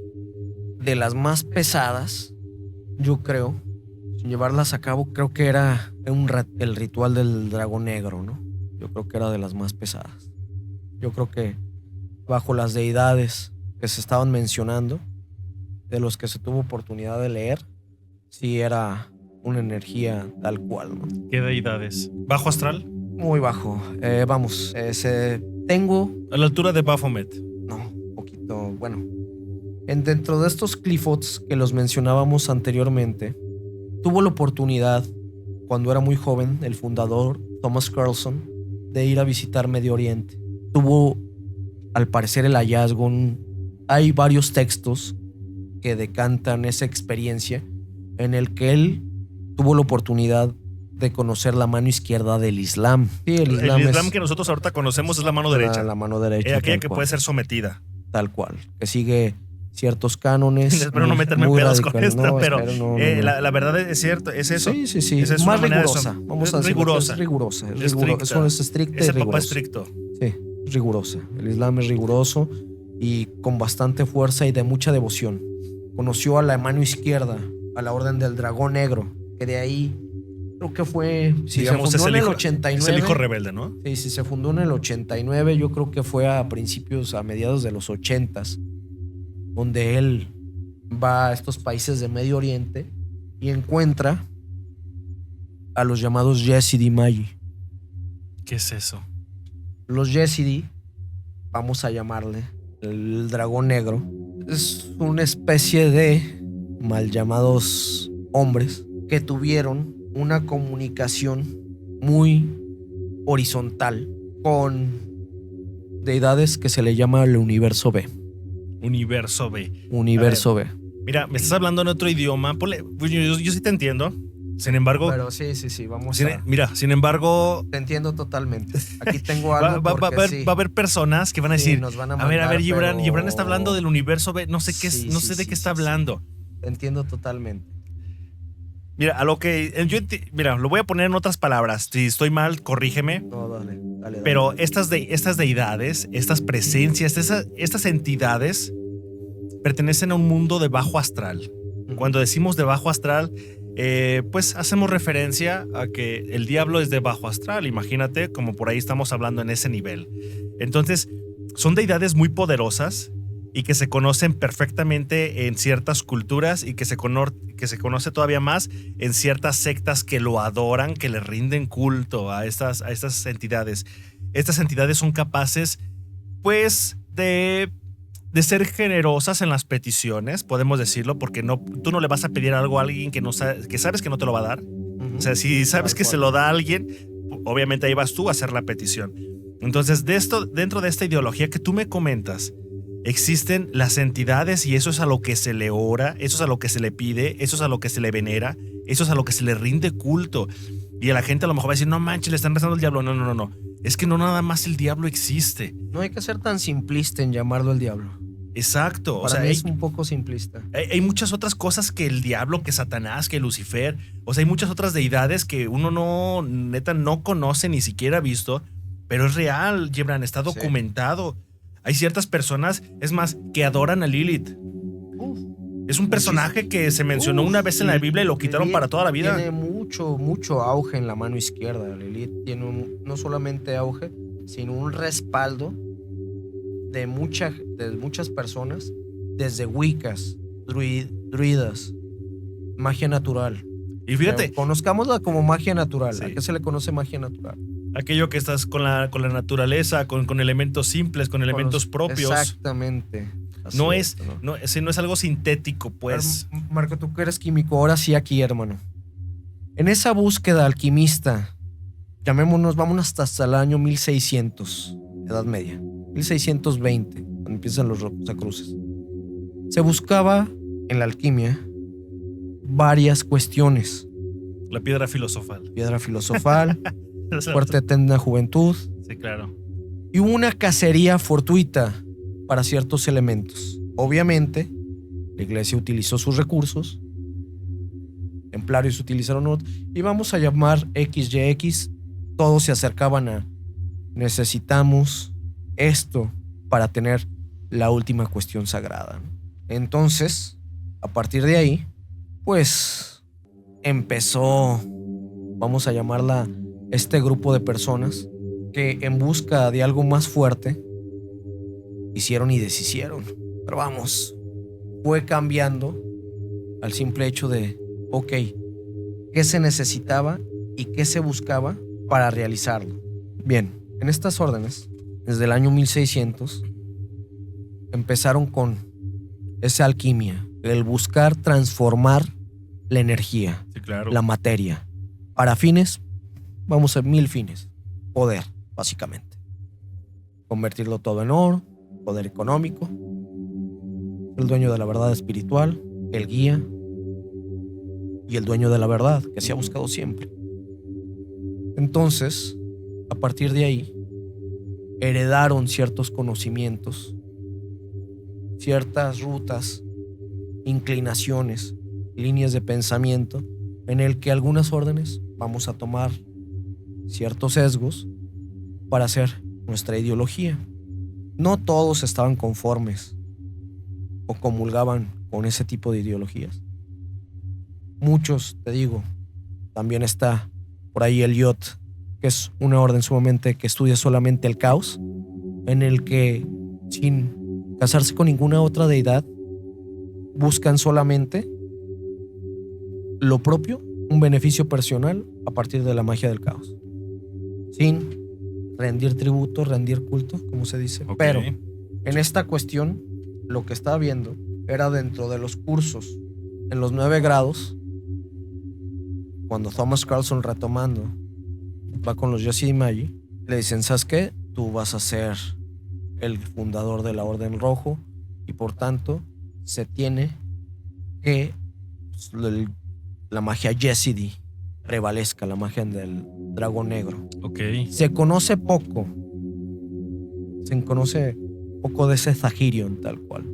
de las más pesadas, yo creo, sin llevarlas a cabo, creo que era el ritual del dragón negro, ¿no? Yo creo que era de las más pesadas. Yo creo que bajo las deidades que se estaban mencionando, de los que se tuvo oportunidad de leer, sí era una energía tal cual, ¿no? ¿Qué deidades? ¿Bajo astral? Muy bajo. Tengo... A la altura de Baphomet. No, un poquito, bueno. Dentro de estos Cliffords que los mencionábamos anteriormente, tuvo la oportunidad, cuando era muy joven, el fundador, Thomas Carlson, de ir a visitar Medio Oriente. Tuvo, al parecer, el hallazgo. Hay varios textos que decantan esa experiencia en el que él tuvo la oportunidad de conocer la mano izquierda del Islam. Sí, el Islam que nosotros ahorita conocemos es la mano derecha. La mano derecha. Aquella que puede ser sometida. Tal cual. Que sigue ciertos cánones. Espero no meterme en pedos con esto, no, pero la verdad es cierto, es eso. Sí. Es más rigurosa. Vamos a decir rigurosa. Es rigurosa. Es estricta. Es el papá estricto. Sí, es rigurosa. El Islam es riguroso y con bastante fuerza y de mucha devoción. Conoció a la mano izquierda, a la Orden del Dragón Negro, que de ahí creo que fue... Si digamos, se fundó en el 89... Es el hijo rebelde, ¿no? Sí, si se fundó en el 89, yo creo que fue a mediados de los 80s, donde él va a estos países de Medio Oriente y encuentra a los llamados Yezidi Magi. ¿Qué es eso? Los Yezidi, vamos a llamarle el dragón negro, es una especie de mal llamados hombres que tuvieron una comunicación muy horizontal con deidades que se le llama el universo B. Universo B. Universo B. Mira, me estás hablando en otro idioma. Yo sí te entiendo. Sin embargo... Pero sí, vamos Mira, sin embargo... Te entiendo totalmente. Aquí tengo algo va a haber personas que van a decir... Nos van a mandar, a ver, Gibran está hablando del universo B. No sé de qué está hablando. Te entiendo totalmente. Mira, lo voy a poner en otras palabras. Si estoy mal, corrígeme. No, dale. Pero estas deidades, estas presencias, estas entidades pertenecen a un mundo de bajo astral. Cuando decimos de bajo astral, pues hacemos referencia a que el diablo es de bajo astral. Imagínate, como por ahí estamos hablando en ese nivel. Entonces, son deidades muy poderosas y que se conocen perfectamente en ciertas culturas y que se conoce todavía más en ciertas sectas que lo adoran, que le rinden culto a estas entidades. Estas entidades son capaces, pues, de ser generosas en las peticiones, podemos decirlo, porque tú no le vas a pedir algo a alguien que sabes que no te lo va a dar. O sea, si sabes Tal que cual. se lo da a alguien, obviamente ahí vas tú a hacer la petición. Entonces, dentro de esta ideología que tú me comentas, existen las entidades y eso es a lo que se le ora, eso es a lo que se le pide, eso es a lo que se le venera, eso es a lo que se le rinde culto. Y a la gente a lo mejor va a decir, no manches, le están rezando al diablo. No, no, no, no. Es que no nada más el diablo existe. No hay que ser tan simplista en llamarlo el diablo. Exacto. O Para sea, mí hay, es un poco simplista. hay muchas otras cosas que el diablo, que Satanás, que Lucifer. O sea, hay muchas otras deidades que uno no, neta, no conoce, ni siquiera ha visto. Pero es real, Gibran, está Sí. documentado. Hay ciertas personas, es más, que adoran a Lilith. Uf. Es un personaje que se mencionó una vez en la Biblia y lo quitaron Lilith para toda la vida. Tiene mucho auge en la mano izquierda. Lilith tiene no solamente auge, sino un respaldo de muchas personas, desde Wiccas, druidas, magia natural. Y fíjate, Pero conozcámosla como magia natural. Sí. ¿A qué se le conoce magia natural? aquello que estás con la naturaleza, con elementos simples, con elementos propios. Exactamente. Así No es, no es algo sintético, pues. Marco, tú que eres químico, ahora sí aquí, hermano. En esa búsqueda alquimista, vámonos hasta el año 1600, Edad Media, 1620, cuando empiezan los Rosacruces. Se buscaba en la alquimia varias cuestiones. La piedra filosofal. Piedra filosofal, fuerte eterna juventud, Sí, claro. y una cacería fortuita para ciertos elementos. Obviamente, la iglesia utilizó sus recursos, templarios utilizaron otros, y vamos a llamar XYX, todos se acercaban a necesitamos esto para tener la última cuestión sagrada. Entonces, a partir de ahí, pues empezó, vamos a llamarla, este grupo de personas que en busca de algo más fuerte hicieron y deshicieron. Pero vamos, fue cambiando al simple hecho de, ok, ¿qué se necesitaba y qué se buscaba para realizarlo? Bien, en estas órdenes, desde el año 1600, empezaron con esa alquimia, el buscar transformar la energía, Sí, claro. la materia, para fines, vamos a 1000 fines, poder, básicamente. Convertirlo todo en oro, poder económico, el dueño de la verdad espiritual, el guía y el dueño de la verdad, que se ha buscado siempre. Entonces, a partir de ahí, heredaron ciertos conocimientos, ciertas rutas, inclinaciones, líneas de pensamiento, en el que algunas órdenes vamos a tomar ciertos sesgos para hacer nuestra ideología. No todos estaban conformes o comulgaban con ese tipo de ideologías. Muchos, te digo, también está por ahí el Yot, que es una orden sumamente que estudia solamente el caos, en el que, sin casarse con ninguna otra deidad, buscan solamente lo propio, un beneficio personal a partir de la magia del caos, sin rendir tributo, rendir culto, como se dice. Ok. Pero en esta cuestión, lo que estaba viendo era dentro de los cursos, en los 9 grados, cuando Thomas Carlson, retomando, va con los Yoshi Magi, le dicen, ¿sabes qué? Tú vas a ser el fundador de la Orden Rojo y por tanto se tiene que la magia Yesidi prevalezca, la magia del dragón negro. Ok. Se conoce poco de ese Zahirion tal cual.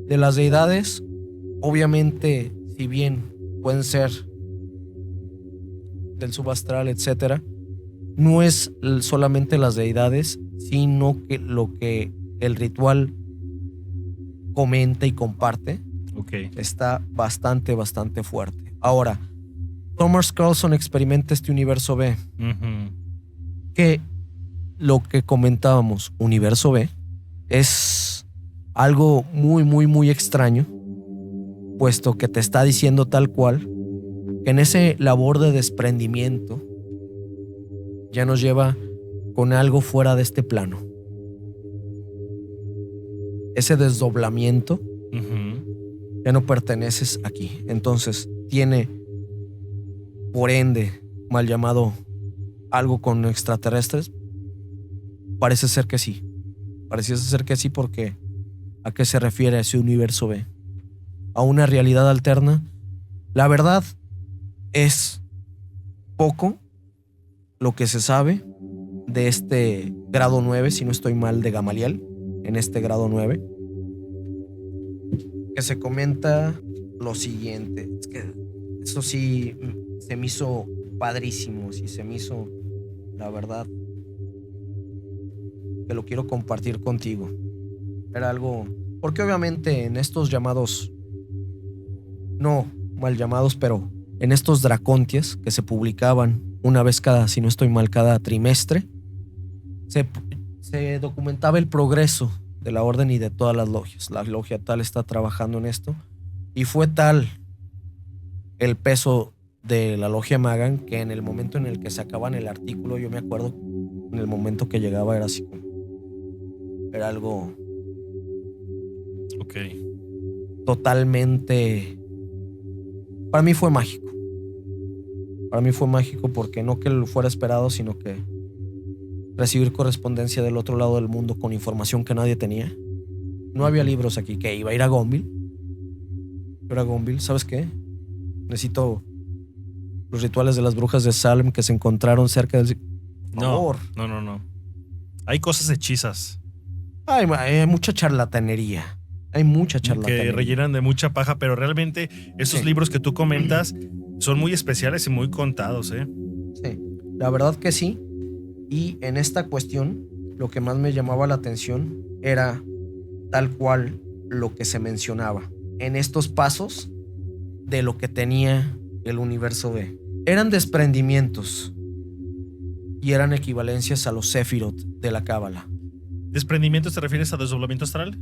De las deidades, obviamente, si bien pueden ser del subastral, etcétera, no es solamente las deidades, sino que lo que el ritual comenta y comparte Ok. está bastante fuerte. Ahora, Thomas Carlson experimenta este universo B, Ujú. que lo que comentábamos, universo B, es algo muy extraño, puesto que te está diciendo tal cual que en ese labor de desprendimiento ya nos lleva con algo fuera de este plano. Ese desdoblamiento, Ujú. ya no perteneces aquí. Entonces tiene por ende, mal llamado algo con extraterrestres? Parece ser que sí. Pareciese ser que sí, porque ¿a qué se refiere ese universo B? ¿A una realidad alterna? La verdad es poco lo que se sabe de este grado 9, si no estoy mal, de Gamaliel, en este grado 9, que se comenta lo siguiente. Es que eso sí se me hizo padrísimo, sí se me hizo, la verdad, que lo quiero compartir contigo. Era algo, porque obviamente en estos llamados, no mal llamados, pero en estos dracontias que se publicaban una vez cada, si no estoy mal, cada trimestre, se documentaba el progreso de la orden y de todas las logias. La logia tal está trabajando en esto, y fue tal el peso de la logia Magan que en el momento en el que sacaban el artículo, yo me acuerdo, en el momento que llegaba era así como, era algo totalmente, para mí fue mágico. Para mí fue mágico porque no que lo fuera esperado, sino que recibir correspondencia del otro lado del mundo con información que nadie tenía. No había libros aquí, que iba a ir a Gonville. Pero a Gonville, ¿sabes qué? Necesito los rituales de las brujas de Salem que se encontraron cerca del... Por favor. No. Hay cosas hechizas. Hay mucha charlatanería. Hay mucha charlatanería. Que rellenan de mucha paja, pero realmente esos libros que tú comentas son muy especiales y muy contados, ¿eh? Sí, la verdad que sí. Y en esta cuestión, lo que más me llamaba la atención era tal cual lo que se mencionaba en estos pasos de lo que tenía el universo B. Eran desprendimientos y eran equivalencias a los Sefirot de la Cábala. ¿Desprendimientos te refieres a desdoblamiento astral?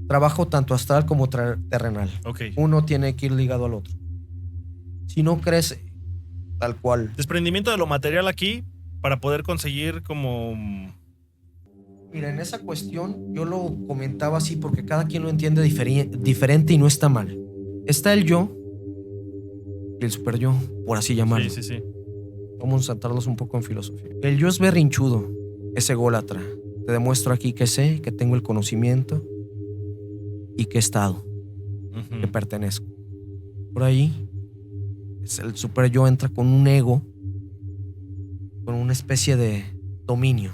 Trabajo tanto astral como terrenal. Okay. Uno tiene que ir ligado al otro. Si no crees tal cual. Desprendimiento de lo material aquí para poder conseguir como... Mira, en esa cuestión yo lo comentaba así porque cada quien lo entiende diferente y no está mal. Está el yo y el super yo, por así llamarlo. Sí. Vamos a centrarnos un poco en filosofía. El yo es berrinchudo, es ególatra. Te demuestro aquí que sé, que tengo el conocimiento y que he estado, que pertenezco. Por ahí, el super yo entra con un ego, con una especie de dominio.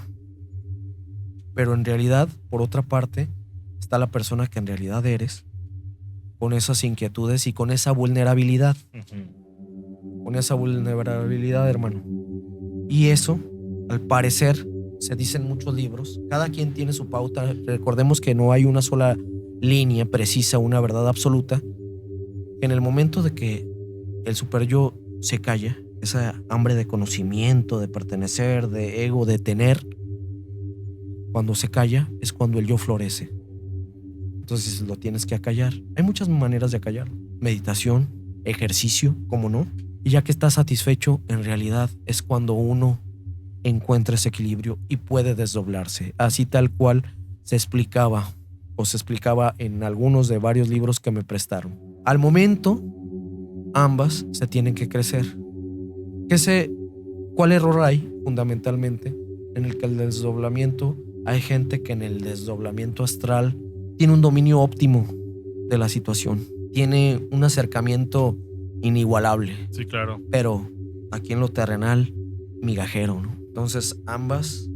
Pero en realidad, por otra parte, está la persona que en realidad eres, con esas inquietudes y con esa vulnerabilidad. Con esa vulnerabilidad, hermano. Y eso, al parecer, se dice en muchos libros, cada quien tiene su pauta. Recordemos que no hay una sola línea precisa, una verdad absoluta. En el momento de que el super yo se calla, esa hambre de conocimiento, de pertenecer, de ego, de tener, cuando se calla es cuando el yo florece. Entonces lo tienes que acallar. Hay muchas maneras de acallar. Meditación, ejercicio, ¿cómo no? Y ya que estás satisfecho, en realidad es cuando uno encuentra ese equilibrio y puede desdoblarse. Así tal cual se explicaba en algunos de varios libros que me prestaron. Al momento, ambas se tienen que crecer. ¿Cuál error hay fundamentalmente? En el que el desdoblamiento, hay gente que en el desdoblamiento astral tiene un dominio óptimo de la situación, tiene un acercamiento inigualable. Sí, claro. Pero aquí en lo terrenal, migajero, ¿no? Entonces ambas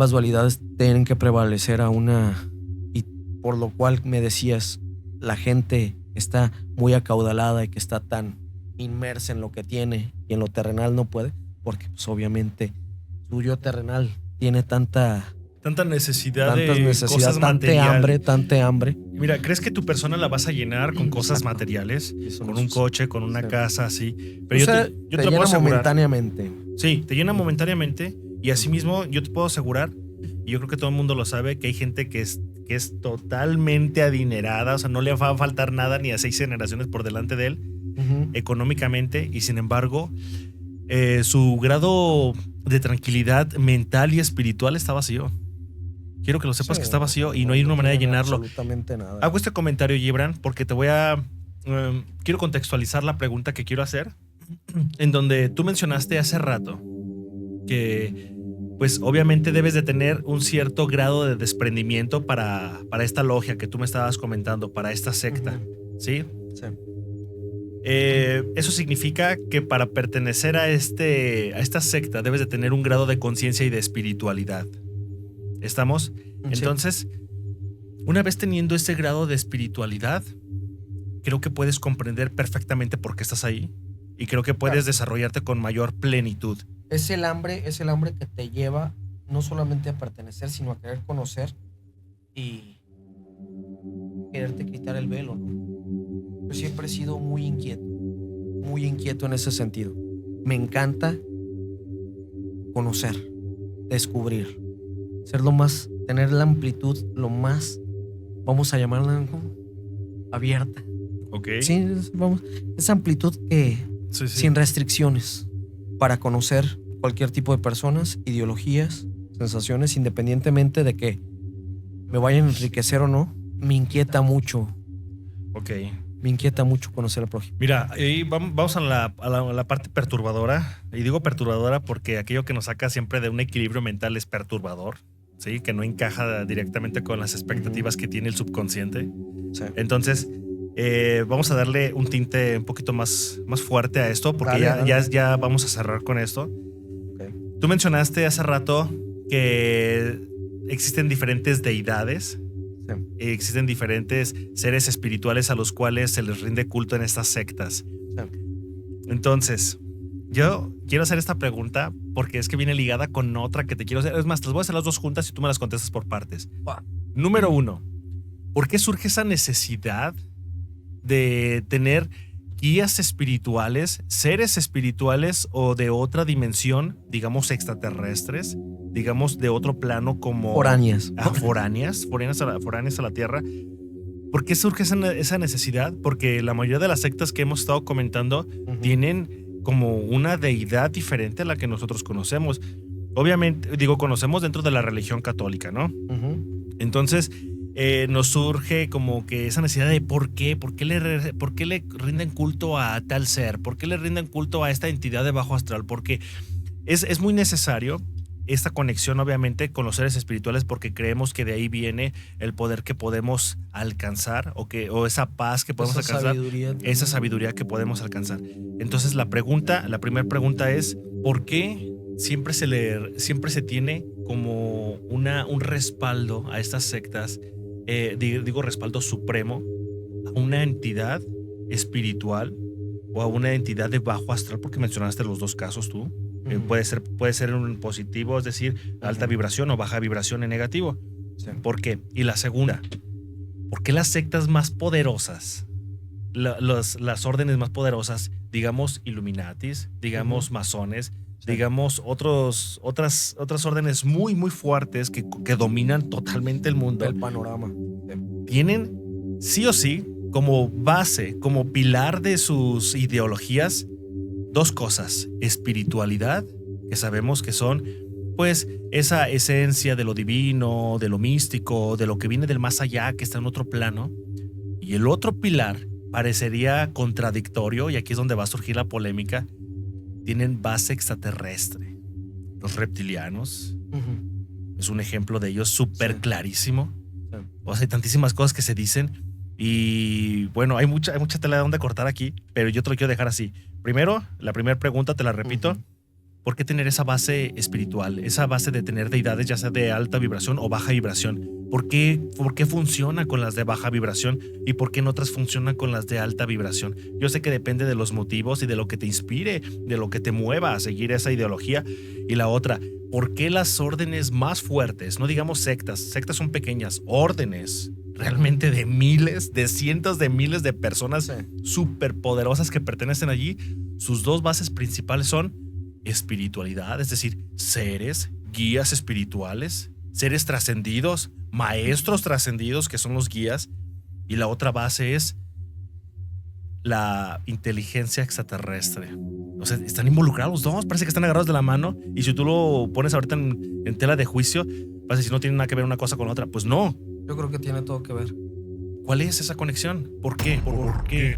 dualidades tienen que prevalecer a una, y por lo cual me decías, la gente está muy acaudalada y que está tan inmersa en lo que tiene y en lo terrenal no puede, porque pues obviamente su yo terrenal tiene tanta necesidad cosas materiales. Tanta hambre. Mira, ¿crees que tu persona la vas a llenar con cosas materiales? Con un coche, con una casa, así. Pero yo te lo puedo asegurar. Momentáneamente. Sí, te llena momentáneamente. Y asimismo, yo te puedo asegurar, y yo creo que todo el mundo lo sabe, que hay gente que es totalmente adinerada. O sea, no le va a faltar nada ni a 6 generaciones por delante de él, económicamente. Y sin embargo, su grado de tranquilidad mental y espiritual está vacío. Quiero que lo sepas, que está vacío y no hay una manera de llenarlo. Absolutamente nada. Hago este comentario, Gibran, porque te voy a quiero contextualizar la pregunta que quiero hacer, en donde tú mencionaste hace rato que pues obviamente debes de tener un cierto grado de desprendimiento para esta logia que tú me estabas comentando, para esta secta, ¿sí? Sí. Eso significa que para pertenecer a esta secta debes de tener un grado de conciencia y de espiritualidad. ¿Estamos? Sí. Entonces, una vez teniendo ese grado de espiritualidad, creo que puedes comprender perfectamente por qué estás ahí y creo que puedes desarrollarte con mayor plenitud. Es el hambre que te lleva no solamente a pertenecer, sino a querer conocer y quererte quitar el velo, ¿no? Yo siempre he sido muy inquieto en ese sentido. Me encanta conocer, descubrir, tener la amplitud lo más, vamos a llamarla abierta. Ok. Sí, esa amplitud que sin restricciones para conocer cualquier tipo de personas, ideologías, sensaciones, independientemente de que me vayan a enriquecer o no. Me inquieta mucho. Ok. Me inquieta mucho conocer al prójimo. Mira, ahí vamos a la parte perturbadora. Y digo perturbadora porque aquello que nos saca siempre de un equilibrio mental es perturbador, ¿sí? Que no encaja directamente con las expectativas que tiene el subconsciente. Sí. Entonces, vamos a darle un tinte un poquito más fuerte a esto porque Dale. ya vamos a cerrar con esto. Okay. Tú mencionaste hace rato que existen diferentes deidades. Sí. Existen diferentes seres espirituales a los cuales se les rinde culto en estas sectas. Sí. Entonces, yo quiero hacer esta pregunta porque es que viene ligada con otra que te quiero hacer. Es más, te las voy a hacer las dos juntas y tú me las contestas por partes. Número 1, ¿por qué surge esa necesidad de tener guías espirituales, seres espirituales o de otra dimensión, digamos extraterrestres, digamos de otro plano como... Foráneas. Foráneas a la Tierra? ¿Por qué surge esa necesidad? Porque la mayoría de las sectas que hemos estado comentando tienen como una deidad diferente a la que nosotros conocemos. Obviamente, conocemos dentro de la religión católica, ¿no? Entonces, nos surge como que esa necesidad de ¿por qué le rinden culto a tal ser? ¿Por qué le rinden culto a esta entidad de bajo astral? Porque es muy necesario esta conexión, obviamente, con los seres espirituales, porque creemos que de ahí viene el poder que podemos alcanzar o esa paz que podemos alcanzar, esa sabiduría que podemos alcanzar. Entonces, la primera pregunta es ¿por qué siempre se tiene como un respaldo a estas sectas? Digo respaldo supremo a una entidad espiritual o a una entidad de bajo astral, porque mencionaste los dos casos tú. Puede ser un positivo, es decir, alta vibración, o baja vibración en negativo. Sí. ¿Por qué? Y la segunda, ¿por qué las sectas más poderosas, las órdenes más poderosas, digamos Illuminatis, digamos masones, digamos otras órdenes muy, muy fuertes que dominan totalmente el mundo, el panorama, tienen sí o sí como base, como pilar de sus ideologías, dos cosas: espiritualidad, que sabemos que son pues esa esencia de lo divino, de lo místico, de lo que viene del más allá, que está en otro plano. Y el otro pilar parecería contradictorio, y aquí es donde va a surgir la polémica: tienen base extraterrestre. Los reptilianos es un ejemplo de ellos súper clarísimo. Sí. O sea, hay tantísimas cosas que se dicen. Y bueno, hay mucha tela de donde cortar aquí, pero yo te lo quiero dejar así. Primero, la primera pregunta te la repito. ¿Por qué tener esa base espiritual? Esa base de tener deidades, ya sea de alta vibración o baja vibración. ¿Por qué funciona con las de baja vibración y por qué en otras funciona con las de alta vibración? Yo sé que depende de los motivos y de lo que te inspire, de lo que te mueva a seguir esa ideología. Y la otra, ¿por qué las órdenes más fuertes, no digamos sectas son pequeñas, órdenes realmente de miles, de cientos de miles de personas súper poderosas que pertenecen allí, sus dos bases principales son espiritualidad, es decir, seres, guías espirituales, seres trascendidos, maestros trascendidos que son los guías, y la otra base es la inteligencia extraterrestre? O sea, están involucrados los dos, parece que están agarrados de la mano, y si tú lo pones ahorita en tela de juicio, vas a decir, no tiene nada que ver una cosa con la otra. Pues no. Yo creo que tiene todo que ver. ¿Cuál es esa conexión? ¿Por qué? ¿Por qué?